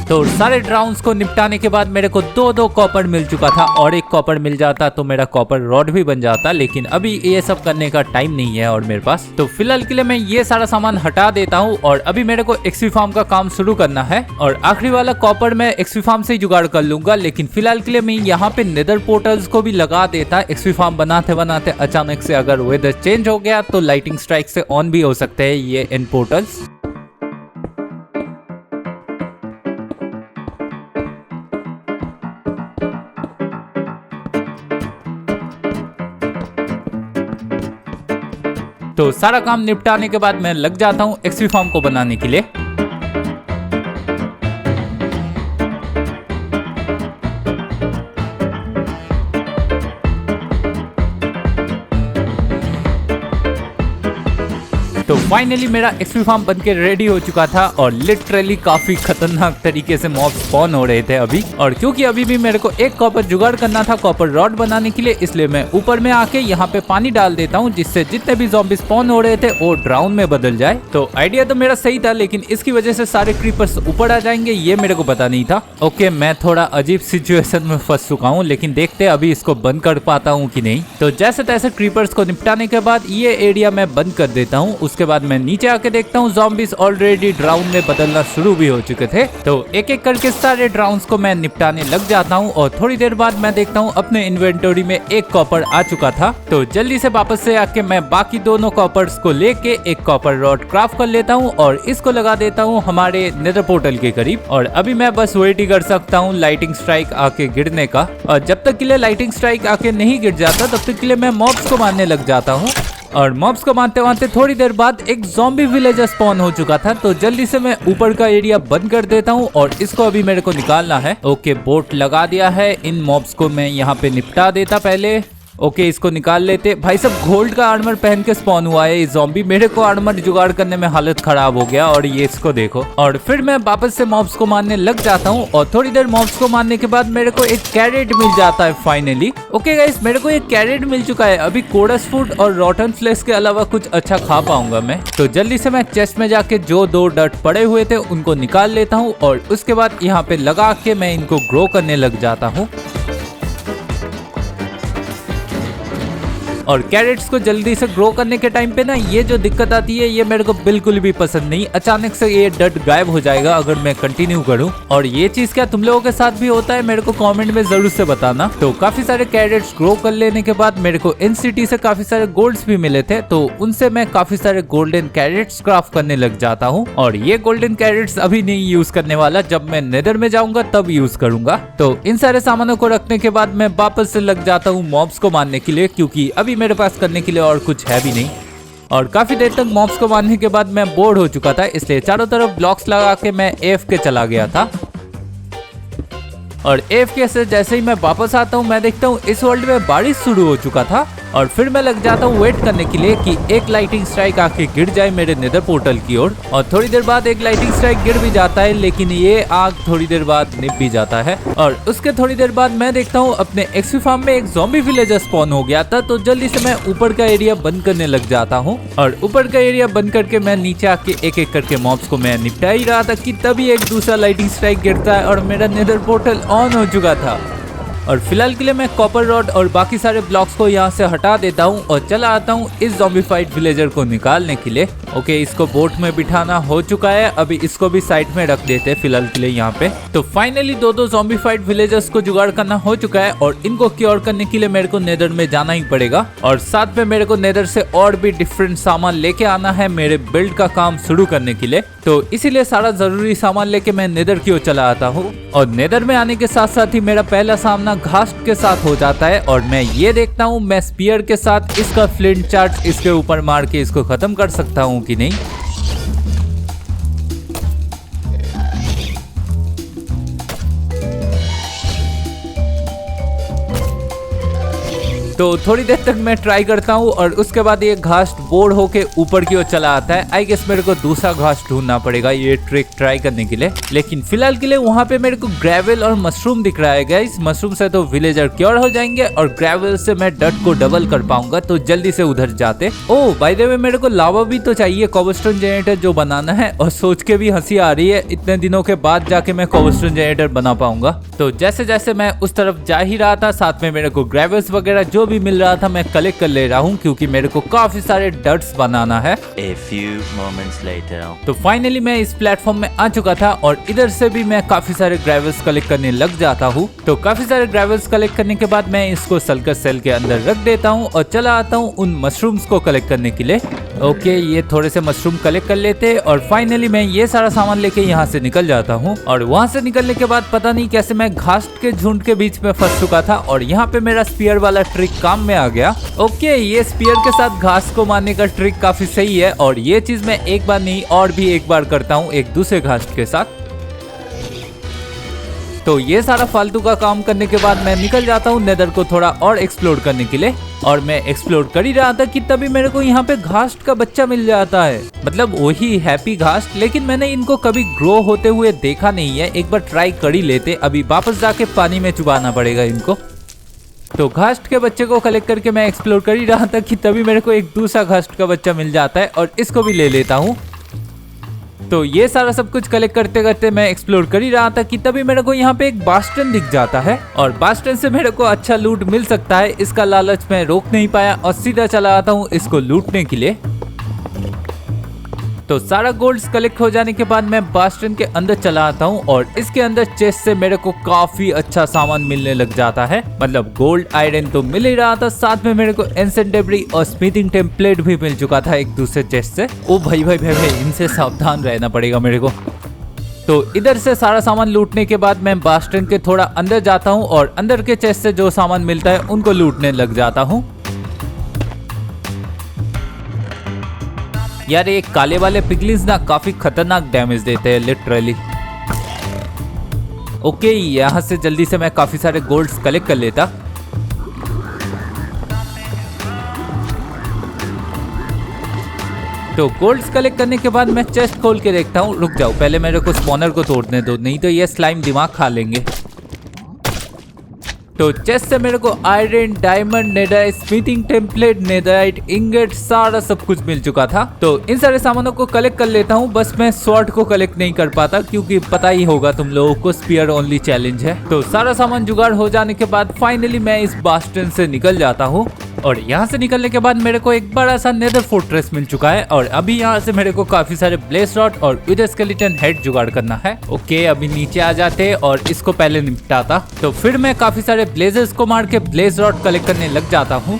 Speaker 1: तो सारे ड्राउन्स को निपटाने के बाद मेरे को 2-2 कॉपर मिल चुका था और एक कॉपर मिल जाता तो मेरा कॉपर रॉड भी बन जाता, लेकिन अभी ये सब करने का टाइम नहीं है और मेरे पास। तो फिलहाल के लिए मैं ये सारा सामान हटा देता हूँ और अभी मेरे को एक्सपी फार्म का काम शुरू करना है और आखिरी वाला कॉपर मैं एक्सपी फार्म से ही जुगाड़ कर लूंगा। लेकिन फिलहाल के लिए मैं यहाँ पे नेदर पोर्टल्स को भी लगा देता। एक्सपी फार्म बनाते बनाते अचानक से अगर वेदर चेंज हो गया तो लाइटिंग स्ट्राइक से ऑन भी हो सकते हैं ये एंड पोर्टल्स। तो सारा काम निपटाने के बाद मैं लग जाता हूँ एक्सपी फार्म को बनाने के लिए। तो फाइनली मेरा एक्सपी फार्म बनके रेडी हो चुका था और लिटरली काफी खतरनाक तरीके से मॉब स्पॉन हो रहे थे अभी। और क्योंकि अभी भी मेरे को एक कॉपर जुगाड़ करना था कॉपर रॉड बनाने के लिए, इसलिए मैं ऊपर में आके यहाँ पे पानी डाल देता हूँ, जिससे जितने भी ज़ॉम्बी स्पॉन हो रहे थे वो ड्राउन में बदल जाए। तो आइडिया तो मेरा सही था, लेकिन इसकी वजह से सारे क्रीपर्स ऊपर आ जाएंगे ये मेरे को पता नहीं था। ओके, मैं थोड़ा अजीब सिचुएशन में फंस चुका हूँ, लेकिन देखते अभी इसको बंद कर पाता हूँ कि नहीं। तो जैसे तैसे क्रीपर्स को निपटाने के बाद ये एरिया मैं बंद कर देता हूँ। उसके बाद मैं नीचे आके देखता हूँ ज़ॉम्बीज ऑलरेडी ड्राउन में बदलना शुरू भी हो चुके थे। तो एक एक करके सारे ड्राउन्स को मैं निपटाने लग जाता हूँ और थोड़ी देर बाद मैं देखता हूँ अपने इन्वेंटरी में एक कॉपर आ चुका था। तो जल्दी से वापस से आके मैं बाकी दोनों कॉपर्स को लेके एक कॉपर रॉड क्राफ्ट कर लेता हूँ और इसको लगा देता हूँ हमारे नेदर पोर्टल के करीब। और अभी मैं बस वेट ही कर सकता हूँ लाइटिंग स्ट्राइक आके गिरने का। और जब तक के लिए लाइटिंग स्ट्राइक आके नहीं गिर जाता तब तक के लिए मैं मॉब्स को मारने लग जाता हूँ। और मॉब्स को मारते मारते थोड़ी देर बाद एक ज़ॉम्बी विलेजर स्पॉन हो चुका था। तो जल्दी से मैं ऊपर का एरिया बंद कर देता हूँ और इसको अभी मेरे को निकालना है। ओके, बोट लगा दिया है। इन मॉब्स को मैं यहाँ पे निपटा देता पहले। ओके, इसको निकाल लेते। भाई सब गोल्ड का आर्मर पहन के स्पॉन हुआ है ये ज़ॉम्बी। मेरे को आर्मर जुगाड़ करने में हालत खराब हो गया और ये इसको देखो। और फिर मैं वापस से मॉब्स को मारने लग जाता हूँ और थोड़ी देर मॉब्स को मारने के बाद मेरे को एक कैरेट मिल जाता है फाइनली। ओके गाइस, मेरे को एक कैरेट मिल चुका है। अभी कोरस फूड और रॉटन फ्लेश के अलावा कुछ अच्छा खा पाऊंगा मैं। तो जल्दी से मैं चेस्ट में जाके जो 2 डट पड़े हुए थे उनको निकाल लेता हूँ और उसके बाद यहाँ पे लगा के मैं इनको ग्रो करने लग जाता हूँ। और कैरेट्स को जल्दी से ग्रो करने के टाइम पे ना ये जो दिक्कत आती है ये मेरे को बिल्कुल भी पसंद नहीं। अचानक से ये डट गायब हो जाएगा अगर मैं कंटिन्यू करूं। और ये चीज क्या तुम लोगों के साथ भी होता है मेरे को कमेंट में जरूर से बताना। तो काफी सारे कैरेट्स ग्रो कर लेने के बाद मेरे को इन सिटी से काफी सारे गोल्ड्स भी मिले थे। तो उनसे मैं काफी सारे गोल्डन कैरेट्स क्राफ्ट करने लग जाता हूँ। और ये गोल्डन कैरेट्स अभी नहीं यूज करने वाला, जब मैं नेदर में जाऊंगा तब यूज करूंगा। तो इन सारे सामानों को रखने के बाद मैं वापस से लग जाता हूँ मॉब्स को मारने के लिए, क्योंकि अभी मेरे पास करने के लिए और कुछ है भी नहीं। और काफी देर तक मॉब्स को मारने के बाद मैं बोर हो चुका था, इसलिए चारों तरफ ब्लॉक्स लगा के मैं AFK चला गया था। और AFK से जैसे ही मैं वापस आता हूँ मैं देखता हूँ इस वर्ल्ड में बारिश शुरू हो चुका था। और फिर मैं लग जाता हूँ वेट करने के लिए कि एक लाइटिंग स्ट्राइक आके गिर जाए मेरे नेदर पोर्टल की ओर। और थोड़ी देर बाद एक लाइटिंग स्ट्राइक गिर भी जाता है, लेकिन ये आग थोड़ी देर बाद निभ भी जाता है। और उसके थोड़ी देर बाद मैं देखता हूँ अपने एक्सपी फार्म में एक ज़ॉम्बी विलेजर स्पॉन हो गया था। तो जल्दी से मैं ऊपर का एरिया बंद करने लग जाता हूँ। और ऊपर का एरिया बंद करके मैं नीचे आके एक एक करके मॉब्स को मैं निपटा ही रहा था कि तभी एक दूसरा लाइटिंग स्ट्राइक गिरता है और मेरा नेदर पोर्टल ऑन हो चुका था। और फिलहाल के लिए मैं कॉपर रॉड और बाकी सारे ब्लॉक्स को यहाँ से हटा देता हूँ और चला आता हूँ इस ज़ॉम्बीफाइड विलेजर को निकालने के लिए। ओके, इसको बोट में बिठाना हो चुका है। अभी इसको भी साइड में रख देते हैं फिलहाल के लिए यहाँ पे। तो फाइनली दो ज़ॉम्बीफाइड विलेजर्स को जुगाड़ करना हो चुका है और इनको क्योर करने के लिए मेरे को नेदर में जाना ही पड़ेगा। और साथ में मेरे को नेदर से और भी डिफरेंट सामान लेके आना है मेरे बिल्ड का काम शुरू करने के लिए। तो इसीलिए सारा जरूरी सामान लेके मैं नेदर की ओर चला आता हूँ। और नेदर में आने के साथ साथ ही मेरा पहला सामना घास्ट के साथ हो जाता है। और मैं ये देखता हूँ मैं स्पीयर के साथ इसका फ्लिंट चार्ज इसके ऊपर मार के इसको खत्म कर सकता हूँ कि नहीं। तो थोड़ी देर तक मैं ट्राई करता हूँ और उसके बाद ये घास बोर्ड होके ऊपर की ओर चला आता है। आई गेस मेरे को दूसरा घास ढूंढना पड़ेगा ये ट्रिक ट्राई करने के लिए। लेकिन फिलहाल के लिए वहाँ पे मेरे को ग्रेवल और मशरूम दिख रहा है गाइस। मशरूम से तो विलेजर क्योर हो जाएंगे और ग्रेवल से मैं डट को डबल कर पाऊंगा। तो जल्दी से उधर जाते। ओ बाय द वे मेरे को लावा भी तो चाहिए कोबलस्टोन जनरेटर जो बनाना है। और सोच के भी हंसी आ रही है इतने दिनों के बाद जाके मैं कोबलस्टोन जनरेटर बना पाऊंगा। तो जैसे जैसे मैं उस तरफ जा ही रहा था साथ में मेरे को ग्रेवल्स वगैरह जो भी मिल रहा था मैं कलेक्ट कर ले रहा हूँ, क्योंकि मेरे को काफी सारे डट्स बनाना है।
Speaker 2: A few moments later.
Speaker 1: तो फाइनली मैं इस प्लेटफॉर्म में आ चुका था और इधर से भी मैं काफी सारे ग्रेवल्स कलेक्ट करने लग जाता हूँ। तो काफी सारे ग्रेवल्स कलेक्ट करने के बाद मैं इसको सल्कस सेल के अंदर रख देता हूँ और चला आता हूँ उन मशरूम्स को कलेक्ट करने के लिए। ओके, ये थोड़े से मशरूम कलेक्ट कर लेते और फाइनली मैं ये सारा सामान लेके यहाँ से निकल जाता हूँ। और वहाँ से निकलने के बाद पता नहीं कैसे मैं घास के झुंड के बीच में फंस चुका था और यहाँ पे मेरा स्पीयर वाला ट्रिक काम में आ गया। ओके, ये स्पीयर के साथ घास को मारने का ट्रिक काफी सही है और ये चीज मैं एक बार नहीं और भी एक बार करता हूँ एक दूसरे घास के साथ। तो ये सारा फालतू का काम करने के बाद मैं निकल जाता हूँ नेदर को थोड़ा और एक्सप्लोर करने के लिए। और मैं एक्सप्लोर कर ही रहा था कि तभी मेरे को यहाँ पे घास का बच्चा मिल जाता है, मतलब वही हैप्पी घास। लेकिन मैंने इनको कभी ग्रो होते हुए देखा नहीं है, एक बार ट्राई कर ही लेते। अभी वापस जाके पानी में चुबाना पड़ेगा इनको। तो घास्ट के बच्चे को कलेक्ट करके मैं एक्सप्लोर कर ही रहा था कि तभी मेरे को एक दूसरा घास्ट का बच्चा मिल जाता है और इसको भी ले लेता हूँ। तो ये सारा सब कुछ कलेक्ट करते करते मैं एक्सप्लोर कर ही रहा था कि तभी मेरे को यहाँ पे एक बास्टन दिख जाता है और बास्टन से मेरे को अच्छा लूट मिल सकता है। इसका लालच मैं रोक नहीं पाया और सीधा चला आता हूँ इसको लूटने के लिए। तो सारा गोल्ड्स कलेक्ट हो जाने के बाद मैं बास्टन के अंदर चला आता हूँ और इसके अंदर चेस्ट से मेरे को काफी अच्छा सामान मिलने लग जाता है। मतलब गोल्ड आयरन तो मिल ही रहा था, साथ में मेरे को एंसेंट डेब्री और स्मिथिंग टेम्पलेट भी मिल चुका था एक दूसरे चेस्ट से। ओ भाई भाई भाई भाई, इनसे सावधान रहना पड़ेगा मेरे को। तो इधर से सारा सामान लूटने के बाद मैं बास्टन के थोड़ा अंदर जाता हूँ और अंदर के चेस्ट से जो सामान मिलता है उनको लूटने लग जाता हूँ। यार ये काले वाले पिगलिन्स ना काफी खतरनाक डैमेज देते हैं लिटरली। ओके, यहाँ से जल्दी से मैं काफी सारे गोल्ड्स कलेक्ट कर लेता। तो गोल्ड्स कलेक्ट करने के बाद मैं चेस्ट खोल के देखता हूँ। रुक जाओ, पहले मेरे को स्पॉनर को तोड़ने दो, नहीं तो ये स्लाइम दिमाग खा लेंगे। तो चेस्ट से मेरे को iron, diamond, netherite, smithing template, netherite ingot सारा सब कुछ मिल चुका था। तो इन सारे सामानों को कलेक्ट कर लेता हूँ। बस मैं स्वॉर्ड को कलेक्ट नहीं कर पाता क्योंकि पता ही होगा तुम लोगों को, स्पीयर ओनली चैलेंज है। तो सारा सामान जुगाड़ हो जाने के बाद फाइनली मैं इस बास्टन से निकल जाता हूँ और यहाँ से निकलने के बाद मेरे को एक बड़ा सा नेदर फोर्ट्रेस मिल चुका है और अभी यहाँ से मेरे को काफी सारे ब्लेज रॉड और विदर स्केलेटन हेड जुगाड़ करना है। ओके, अभी नीचे आ जाते और इसको पहले निपटाता। तो फिर मैं काफी सारे ब्लेजर्स को मार के ब्लेज रॉड कलेक्ट करने लग जाता हूँ।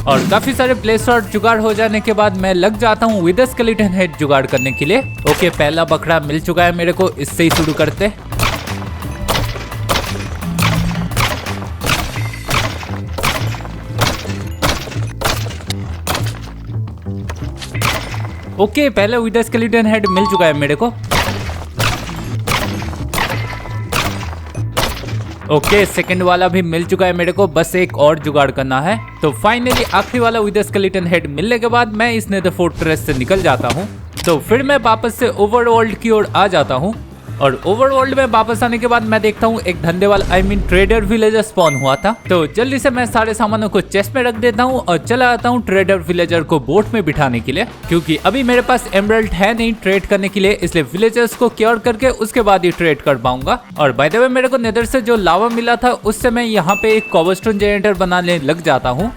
Speaker 1: और काफी सारे ब्लेज रॉड जुगाड़ हो जाने के बाद मैं लग जाता हूँ विदर स्केलेटन हेड जुगाड़ करने के लिए। ओके, पहला बकरा मिल चुका है मेरे को, इससे ही शुरू करते। ओके, पहले विदर स्केलेटन हेड मिल चुका है मेरे को। ओके, सेकंड वाला भी मिल चुका है मेरे को, बस एक और जुगाड़ करना है। तो फाइनली आखिरी वाला विदर स्केलेटन हेड मिलने के बाद मैं इस नेदर फोर्ट्रेस से निकल जाता हूँ। तो फिर मैं वापस से ओवरवर्ल्ड की ओर आ जाता हूँ और ओवरवर्ल्ड में वापस आने के बाद मैं देखता हूँ एक धंधे वाला ट्रेडर विलेजर स्पॉन हुआ था। तो जल्दी से मैं सारे सामानों को चेस्ट में रख देता हूँ और चला आता हूँ ट्रेडर विलेजर को बोट में बिठाने के लिए, क्योंकि अभी मेरे पास एमरल्ड है नहीं ट्रेड करने के लिए, इसलिए विलेजर्स को क्योर करके उसके बाद ही ट्रेड कर पाऊंगा। और बाय द वे मेरे को नेदर से जो लावा मिला था उससे मैं यहाँ पे एक कोबलस्टोन जनरेटर बनाने लग जाता हूँ।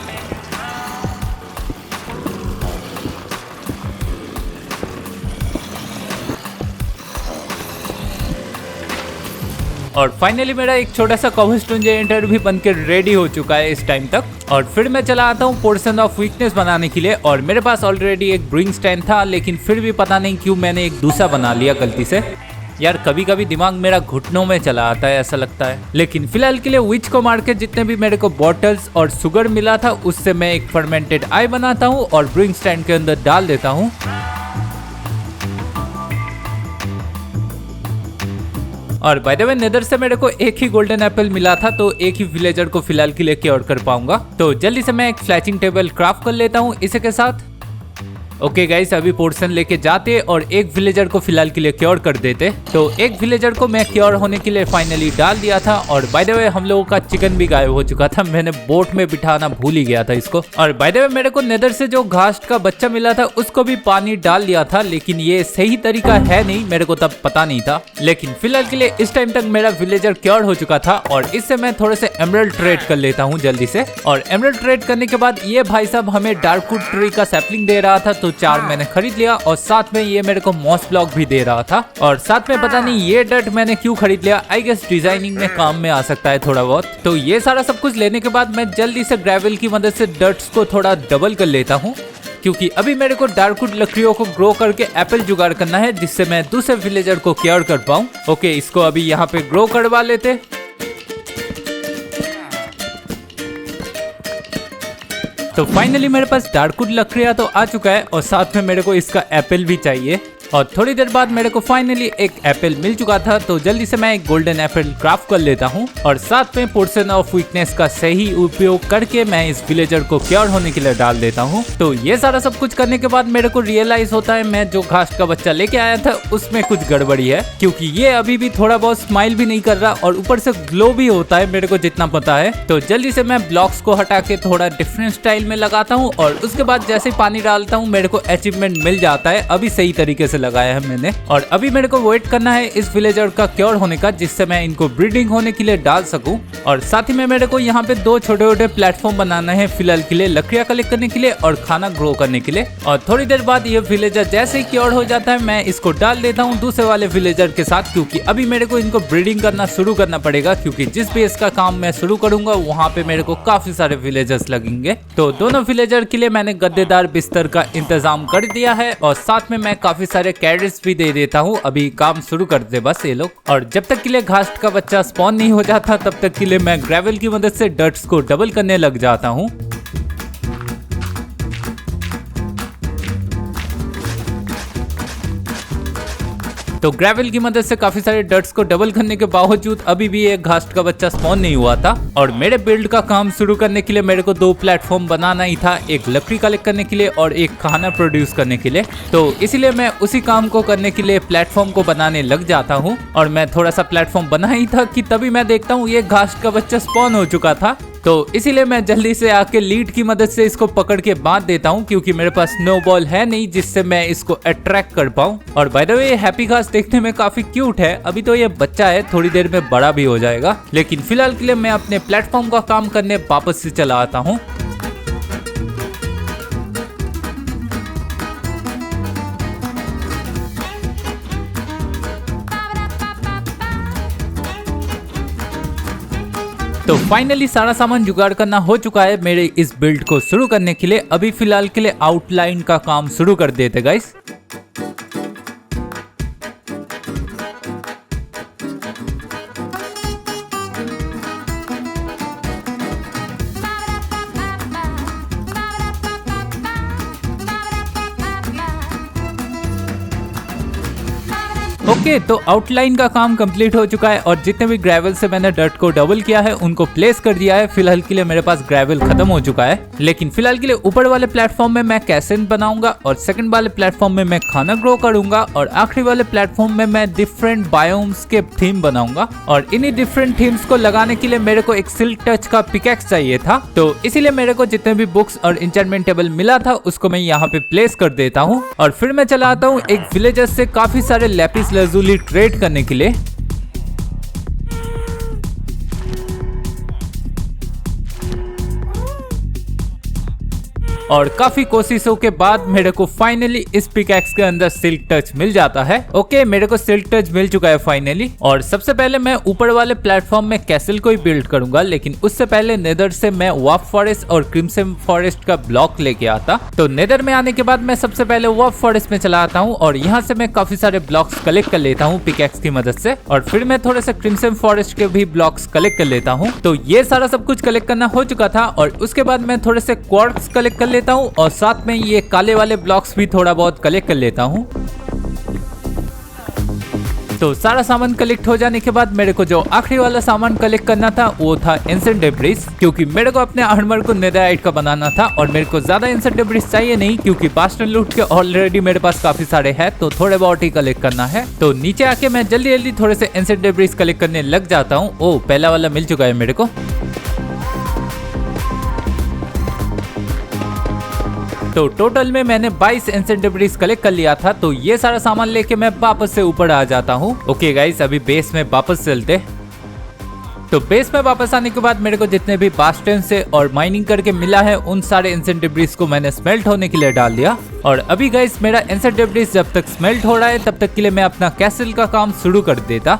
Speaker 1: और फाइनली मेरा एक छोटा सा कोबलस्टोन जनरेटर भी बनकर रेडी हो चुका है इस टाइम तक। और फिर मैं चला आता हूँ पोर्शन ऑफ वीकनेस बनाने के लिए और मेरे पास ऑलरेडी एक ब्रूइंग स्टैंड था, लेकिन फिर भी पता नहीं क्यों मैंने एक दूसरा बना लिया गलती से। यार कभी कभी दिमाग मेरा घुटनों में चला आता है ऐसा लगता है। लेकिन फिलहाल के लिए विच को मार के जितने भी मेरे को बॉटल्स और शुगर मिला था उससे मैं एक फर्मेंटेड आई बनाता हूँ और ब्रूइंग स्टैंड के अंदर डाल देता हूँ। और बाय द वे नेदर से मेरे को एक ही गोल्डन एप्पल मिला था, तो एक ही विलेजर को फिलहाल के लिए क्योर कर पाऊंगा। तो जल्दी से मैं एक फ्लैचिंग टेबल क्राफ्ट कर लेता हूँ इसी के साथ। ओके गाइस, अभी पोर्शन लेके जाते और एक विलेजर को फिलहाल के लिए क्योर कर देते। तो एक विलेजर को मैं क्योर होने के लिए फाइनली डाल दिया था। और बाय द वे हम लोगों का चिकन भी गायब हो चुका था, मैंने बोट में बिठाना भूल ही गया था इसको। और बाय द वे मेरे को नेदर से जो घास का बच्चा मिला था उसको भी पानी डाल दिया था, लेकिन ये सही तरीका है नहीं, मेरे को तब पता नहीं था। लेकिन फिलहाल के लिए इस टाइम तक मेरा विलेजर क्योर हो चुका था और इससे मैं थोड़े से एमरल्ड ट्रेड कर लेता हूँ जल्दी से। और एमरल्ड ट्रेड करने के बाद ये भाई साहब हमें डार्कवुड ट्री का सैपलिंग दे रहा था, तो 4 मैंने खरीद लिया और साथ में ये मेरे को मॉस ब्लॉक भी दे रहा था। और साथ में पता नहीं ये डर्ट मैंने क्यों खरीद लिया, आई गेस डिजाइनिंग में काम में आ सकता है थोड़ा बहुत। तो ये सारा सब कुछ लेने के बाद मैं जल्दी से ग्रेवल की मदद से डर्ट्स को थोड़ा डबल कर लेता हूँ, क्योंकि अभी मेरे को डार्कवुड लकड़ियों को ग्रो करके एप्पल जुगाड़ करना है जिससे मैं दूसरे विलेजर को क्योर कर पाऊँ। ओके, इसको अभी यहाँ पे ग्रो करवा लेते। तो फाइनली मेरे पास डार्कवुड लकड़ियां तो आ चुका है और साथ में मेरे को इसका एप्पल भी चाहिए। और थोड़ी देर बाद मेरे को फाइनली एक एप्पल मिल चुका था, तो जल्दी से मैं एक गोल्डन एप्पल क्राफ्ट कर लेता हूँ और साथ में पोर्शन ऑफ वीकनेस का सही उपयोग करके मैं इस विलेजर को क्योर होने के लिए डाल देता हूँ। तो ये सारा सब कुछ करने के बाद मेरे को रियलाइज होता है मैं जो घास का बच्चा लेके आया था उसमें कुछ गड़बड़ी है, क्योंकि ये अभी भी थोड़ा बहुत स्माइल भी नहीं कर रहा और ऊपर से ग्लो भी होता है मेरे को जितना पता है। तो जल्दी से मैं ब्लॉक्स को हटा के थोड़ा डिफरेंट स्टाइल में लगाता हूँ और उसके बाद जैसे पानी डालता हूँ मेरे को अचीवमेंट मिल जाता है। अभी सही तरीके से से लगाया है मैंने। और अभी मेरे को वेट करना है इस विलेजर का क्योर होने का, जिससे मैं इनको ब्रीडिंग होने के लिए डाल सकूं। और साथ ही में मेरे को यहाँ पे 2 छोटे छोटे प्लेटफॉर्म बनाना है फिलहाल के लिए, लकड़ियाँ कलेक्ट करने के लिए और खाना ग्रो करने के लिए। और थोड़ी देर बाद ये विलेजर जैसे ही क्योर हो जाता है मैं इसको डाल देता हूँ दूसरे वाले विलेजर के साथ, क्योंकि अभी मेरे को इनको ब्रीडिंग करना शुरू करना पड़ेगा, क्योंकि जिस बेस का काम मैं शुरू करूंगा वहाँ पे मेरे को काफी सारे विलेजर्स लगेंगे। तो दोनों विलेजर के लिए मैंने गद्देदार बिस्तर का इंतजाम कर दिया है और साथ में मैं काफी सारे कैरेट्स भी दे देता हूँ। अभी काम शुरू कर दे बस ये लोग। और जब तक के लिए घास का बच्चा स्पॉन नहीं हो जाता तब तक के लिए मैं ग्रेवल की मदद से डर्ट्स को डबल करने लग जाता हूँ। तो ग्रेवल की मदद से काफी सारे डर्ट्स को डबल करने के बावजूद अभी भी एक घास का बच्चा स्पॉन नहीं हुआ था। और मेरे बिल्ड का काम शुरू करने के लिए मेरे को 2 प्लेटफॉर्म बनाना ही था, एक लकड़ी कलेक्ट करने के लिए और एक खाना प्रोड्यूस करने के लिए। तो इसीलिए मैं उसी काम को करने के लिए प्लेटफॉर्म को बनाने लग जाता हूँ। और मैं थोड़ा सा प्लेटफॉर्म बना ही था कि तभी मैं देखता हूँ ये घास का बच्चा स्पॉन हो चुका था। तो इसीलिए मैं जल्दी से आके लीड की मदद से इसको पकड़ के बांध देता हूँ, क्योंकि मेरे पास स्नो बॉल है नहीं जिससे मैं इसको अट्रैक्ट कर पाऊँ। और बाय द वे हैप्पी घास देखने में काफी क्यूट है। अभी तो ये बच्चा है, थोड़ी देर में बड़ा भी हो जाएगा। लेकिन फिलहाल के लिए मैं अपने प्लेटफॉर्म का काम करने वापस से चला आता हूँ। तो फाइनली सारा सामान जुगाड़ करना हो चुका है मेरे इस बिल्ड को शुरू करने के लिए। अभी फिलहाल के लिए आउटलाइन का काम शुरू कर देते गाइस। ओके, तो आउटलाइन का काम कंप्लीट हो चुका है और जितने भी ग्रेवल से मैंने डर्ट को डबल किया है उनको प्लेस कर दिया है। फिलहाल के लिए मेरे पास ग्रेवल खत्म हो चुका है, लेकिन फिलहाल के लिए ऊपर वाले प्लेटफॉर्म में मैं कैसेन बनाऊंगा और सेकंड वाले प्लेटफॉर्म में मैं खाना ग्रो करूंगा और आखिरी वाले प्लेटफॉर्म में मैं डिफरेंट बायोम्स के थीम बनाऊंगा। और इन्हीं डिफरेंट थीम्स को लगाने के लिए मेरे को एक सिल्क टच का पिकैक्स चाहिए था, तो इसीलिए मेरे को जितने भी बुक्स और एन्चेंटमेंट टेबल मिला था उसको मैं यहाँ पे प्लेस कर देता हूँ। और फिर मैं चला आता हूँ एक विलेजर से काफी सारे लैपिस लजुली ट्रेड करने के लिए। और काफी कोशिशों के बाद मेरे को फाइनली इस पिकैक्स के अंदर सिल्क टच मिल जाता है। ओके, मेरे को सिल्क टच मिल चुका है फाइनली। और सबसे पहले मैं ऊपर वाले प्लेटफॉर्म में कैसल को ही बिल्ड करूंगा, लेकिन उससे पहले नेदर से मैं वार्प फॉरेस्ट और क्रिम्सन फॉरेस्ट का ब्लॉक लेके आता। तो नेदर में आने के बाद मैं सबसे पहले वार्प फॉरेस्ट में चला आता हूँ और यहाँ से मैं काफी सारे ब्लॉक्स कलेक्ट कर लेता हूँ पिकैक्स की मदद से। और फिर मैं थोड़े से क्रिम्सन फॉरेस्ट के भी ब्लॉक्स कलेक्ट कर लेता हूँ। तो ये सारा सब कुछ कलेक्ट करना हो चुका था और उसके बाद मैं थोड़े से क्वार्ट्स कलेक्ट कर लेता हूँ और साथ में ये काले वाले ब्लॉक्स भी थोड़ा बहुत कलेक्ट कर लेता हूँ। तो सारा सामान कलेक्ट हो जाने के बाद मेरे को जो आखिरी वाला सामान कलेक्ट करना था वो था एंसेंट डेब्रिस, क्योंकि मेरे को अपने आर्मर को नेदरराइट का बनाना था और मेरे को ज्यादा एंसेंट डेब्रिस चाहिए नहीं, क्योंकि बास्टन लूट के ऑलरेडी मेरे पास काफी सारे हैं, तो थोड़े बहुत ही कलेक्ट करना है। तो नीचे आके मैं जल्दी जल्दी थोड़े से एंसेंट डेब्रिस कलेक्ट करने लग जाता हूँ। ओ, पहला वाला मिल चुका है मेरे को। तो टोटल में मैंने 22 एंसेंट डेब्रिस कलेक्ट कर लिया था। तो ये सारा सामान लेके मैं वापस से ऊपर आ जाता हूँ। ओके गाइस, अभी बेस में वापस चलते। तो बेस में वापस आने के बाद मेरे को जितने भी बास्टन से और माइनिंग करके मिला है उन सारे एंसेंट डेब्रिस को मैंने स्मेल्ट होने के लिए डाल दिया। और अभी गाइस मेरा एंसेंट डेब्रिस जब तक स्मेल्ट हो रहा है तब तक के लिए मैं अपना कैसल का काम शुरू कर देता।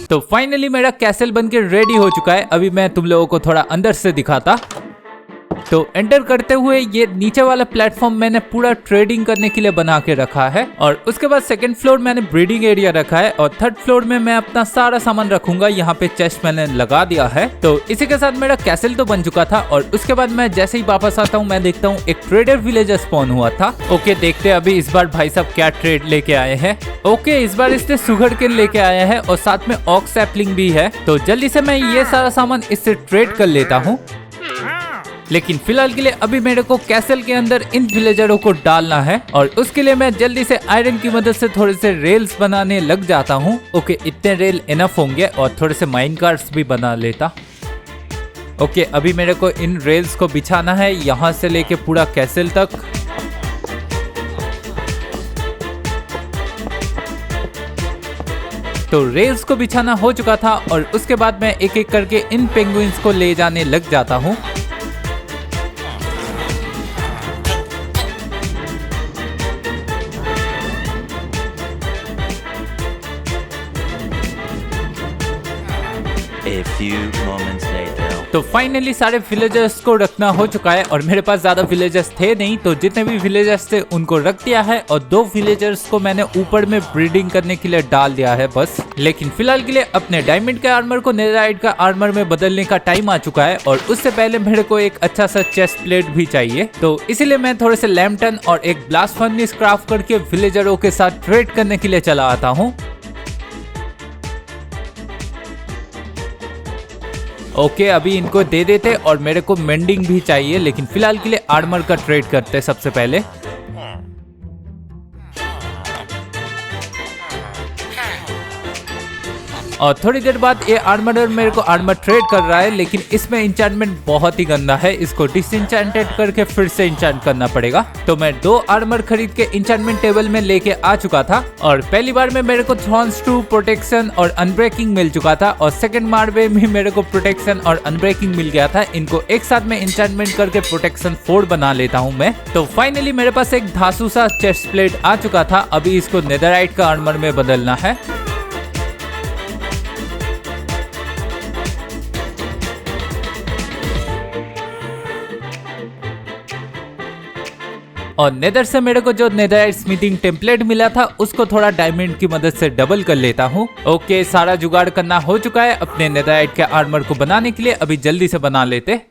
Speaker 1: तो फाइनली मेरा कैसल बनके रेडी हो चुका है। अभी मैं तुम लोगों को थोड़ा अंदर से दिखाता। तो एंटर करते हुए ये नीचे वाला प्लेटफॉर्म मैंने पूरा ट्रेडिंग करने के लिए बना के रखा है और उसके बाद सेकंड फ्लोर मैंने ब्रीडिंग एरिया रखा है और थर्ड फ्लोर में मैं अपना सारा सामान रखूंगा। यहाँ पे चेस्ट मैंने लगा दिया है। तो इसी के साथ मेरा कैसल तो बन चुका था और उसके बाद मैं जैसे ही वापस आता हूँ मैं देखता हूँ एक ट्रेडर विलेजर स्पॉन हुआ था। ओके, देखते हैं अभी इस बार भाई साहब क्या ट्रेड लेके आए हैं। ओके, इस बार इसने सुगर केन लेके आया है और साथ में ऑक सैपलिंग भी है। तो जल्दी से मैं ये सारा सामान इससे ट्रेड कर लेता हूँ। लेकिन फिलहाल के लिए अभी मेरे को कैसल के अंदर इन विलेजरों को डालना है और उसके लिए मैं जल्दी से आयरन की मदद से थोड़े से रेल्स बनाने लग जाता हूँ। ओके, इतने रेल इनफ होंगे और थोड़े से माइन कार्ड्स भी बना लेता। ओके, अभी मेरे को इन रेल्स को बिछाना है यहाँ से लेके पूरा कैसल तक। तो रेल्स को बिछाना हो चुका था और उसके बाद मैं एक एक करके इन पेंगुइन्स को ले जाने लग जाता हूँ।
Speaker 2: A few moments later.
Speaker 1: तो फाइनली सारे विलेजर्स को रखना हो चुका है और मेरे पास ज्यादा विलेजर्स थे नहीं, तो जितने भी विलेजर्स थे उनको रख दिया है और 2 विलेजर्स को मैंने ऊपर में ब्रीडिंग करने के लिए डाल दिया है बस। लेकिन फिलहाल के लिए अपने डायमंड के आर्मर को नेदरराइट का आर्मर में बदलने का टाइम आ चुका है और उससे पहले मेरे को एक अच्छा सा चेस्ट प्लेट भी चाहिए। तो इसीलिए मैं थोड़े से लैम्पटन और एक ब्लास्ट फर्नेस क्राफ्ट करके विलेजरों के साथ ट्रेड करने के लिए चला आता हूँ। ओके, अभी इनको दे देते और मेरे को मेंडिंग भी चाहिए, लेकिन फिलहाल के लिए आर्मर का ट्रेड करते सबसे पहले। और थोड़ी देर बाद ये आर्मरर मेरे को आर्मर ट्रेड कर रहा है, लेकिन इसमें इंचेंटमेंट बहुत ही गंदा है, इसको डिसइंचेंटेड करके फिर से इंचेंट करना पड़ेगा। तो मैं 2 आर्मर खरीद के इंचेंटमेंट टेबल में लेके आ चुका था और पहली बार में मेरे को थ्रॉन्स 2 प्रोटेक्शन और अनब्रेकिंग मिल चुका था और सेकंड बार में भी मेरे को प्रोटेक्शन और अनब्रेकिंग मिल गया था। इनको एक साथ में इंचेंटमेंट करके प्रोटेक्शन 4 बना लेता हूँ मैं। तो फाइनली मेरे पास एक धासु सा चेस्ट प्लेट आ चुका था, अभी इसको नेदरराइट का आर्मर में बदलना है। और नेदर से मेरे को जो नेदरराइट स्मिथिंग टेम्पलेट मिला था उसको थोड़ा डायमंड की मदद से डबल कर लेता हूँ। ओके, सारा जुगाड़ करना हो चुका है अपने नेदरराइट के आर्मर को बनाने के लिए, अभी जल्दी से बना लेते।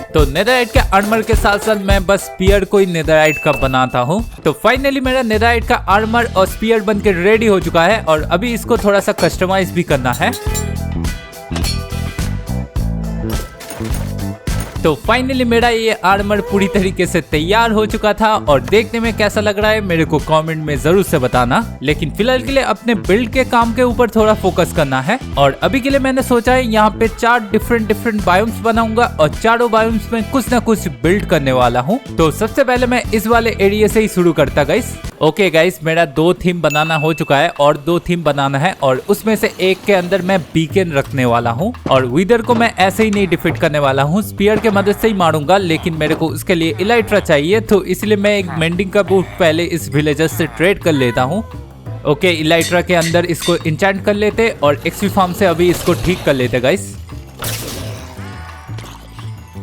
Speaker 1: तो नेदरराइट के आर्मर के साथ साथ मैं बस स्पीयर को ही नेदरराइट का बनाता हूँ। तो फाइनली मेरा नेदरराइट का आर्मर और स्पीयर बनके रेडी हो चुका है और अभी इसको थोड़ा सा कस्टमाइज भी करना है। तो फाइनली मेरा ये आर्मर पूरी तरीके से तैयार हो चुका था और देखने में कैसा लग रहा है मेरे को कमेंट में जरूर से बताना। लेकिन फिलहाल के लिए अपने बिल्ड के काम के ऊपर थोड़ा फोकस करना है और अभी के लिए मैंने सोचा है यहाँ पे 4 डिफरेंट बायोम्स बनाऊंगा और चारों बायोम्स में कुछ ना कुछ बिल्ड करने वाला हूँ। तो सबसे पहले मैं इस वाले एरिया से ही शुरू करता गाइस। ओके गाइस, मेरा 2 थीम बनाना हो चुका है और 2 थीम बनाना है और उसमें से एक के अंदर मैं बीकन रखने वाला हूँ और विदर को मैं ऐसे ही नहीं डिफीट करने वाला हूँ, स्पीयर के मदद से ही मारूंगा। लेकिन मेरे को उसके लिए इलाइट्रा चाहिए, तो इसलिए मैं एक मेंडिंग का बूट पहले इस विलेजर से ट्रेड कर लेता हूँ। ओके, इलाइट्रा के अंदर इसको इंचेंट कर लेते और एक्सपी फार्म से अभी इसको ठीक कर लेते गाइस।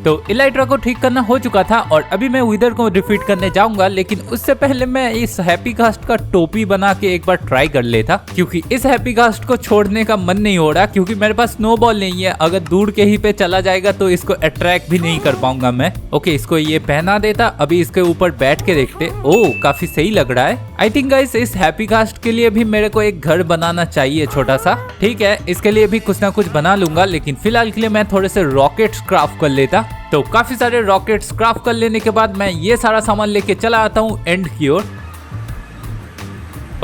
Speaker 1: तो इलाइट्रा को ठीक करना हो चुका था और अभी मैं विदर को डिफीट करने जाऊंगा, लेकिन उससे पहले मैं इस हैप्पी कास्ट का टोपी बना के एक बार ट्राई कर लेता, क्योंकि इस हैप्पी कास्ट को छोड़ने का मन नहीं हो रहा, क्योंकि मेरे पास स्नोबॉल नहीं है। अगर दूर के ही पे चला जाएगा तो इसको अट्रैक्ट भी नहीं कर पाऊंगा मैं। ओके, इसको ये पहना देता, अभी इसके ऊपर बैठ के देखते। ओह, काफी सही लग रहा है। आई थिंक गाइस इस हैप्पी कास्ट के लिए भी मेरे को एक घर बनाना चाहिए छोटा सा। ठीक है, इसके लिए भी कुछ ना कुछ बना लूंगा, लेकिन फिलहाल के लिए मैं थोड़े से रॉकेट्स क्राफ्ट कर लेता। तो काफी सारे रॉकेट्स क्राफ्ट कर लेने के बाद मैं ये सारा सामान लेके चला आता हूँ एंड की ओर।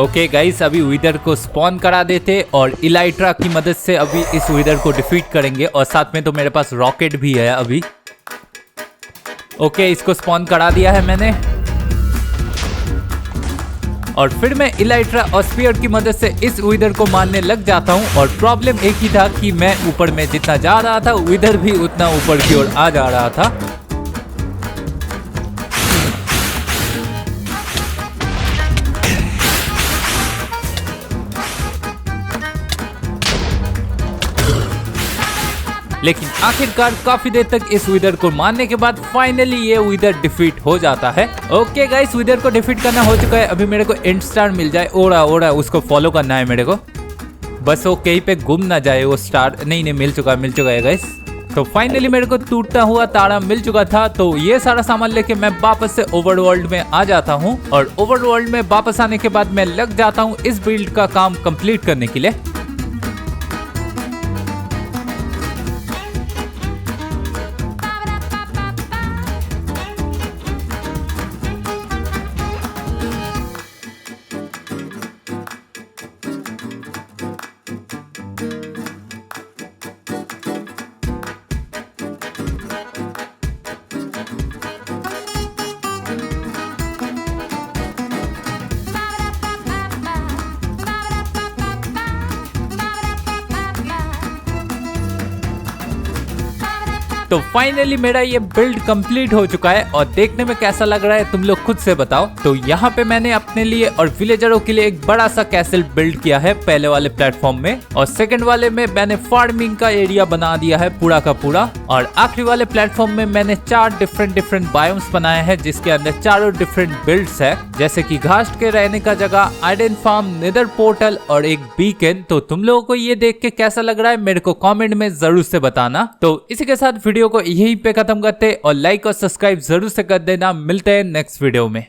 Speaker 1: ओके गाइस, अभी विदर को स्पॉन करा देते और इलाइट्रा की मदद से अभी इस विदर को डिफीट करेंगे और साथ में तो मेरे पास रॉकेट भी है अभी। ओके, इसको स्पॉन करा दिया है मैंने और फिर मैं इलाइट्रा और स्पीयर की मदद से इस विदर को मारने लग जाता हूँ। और प्रॉब्लम एक ही था कि मैं ऊपर में जितना जा रहा था विदर भी उतना ऊपर की ओर आ जा रहा था। आखिरकार काफी देर तक इस विदर को मारने के बाद फाइनली ये विदर डिफीट हो जाता है। ओके गाइस, विदर को डिफीट करना हो चुका है। अभी मेरे को एंड स्टार मिल जाए। ओड़ा उसको फॉलो करना है मेरे को, बस वो कहीं पे गुम ना जाए वो स्टार। नहीं मिल चुका है गाइस। तो फाइनली मेरे को टूटता हुआ तारा मिल चुका था। तो ये सारा सामान लेके मैं वापस से ओवरवर्ल्ड में आ जाता हूँ और ओवरवर्ल्ड में वापस आने के बाद मैं लग जाता हूँ इस बिल्ड का काम कंप्लीट करने के लिए। तो फाइनली मेरा ये बिल्ड कंप्लीट हो चुका है और देखने में कैसा लग रहा है तुम लोग खुद से बताओ। तो यहाँ पे मैंने अपने लिए और विलेजरों के लिए एक बड़ा सा कैसल बिल्ड किया है पहले वाले प्लेटफॉर्म में, और सेकंड वाले में मैंने फार्मिंग का एरिया बना दिया है पूरा का पूरा, और आखिरी वाले प्लेटफॉर्म में मैंने 4 डिफरेंट बायोम्स बनाए हैं जिसके अंदर चारों डिफरेंट बिल्ड्स है, जैसे कि घास के रहने का जगह, आइडन फार्म, नेदर पोर्टल और एक बीकन। तो तुम लोगों को ये देख के कैसा लग रहा है मेरे को कमेंट में जरूर से बताना। तो इसी के साथ वीडियो को यहीं पे खत्म करते और लाइक और सब्सक्राइब जरूर से कर देना। मिलते हैं नेक्स्ट वीडियो में।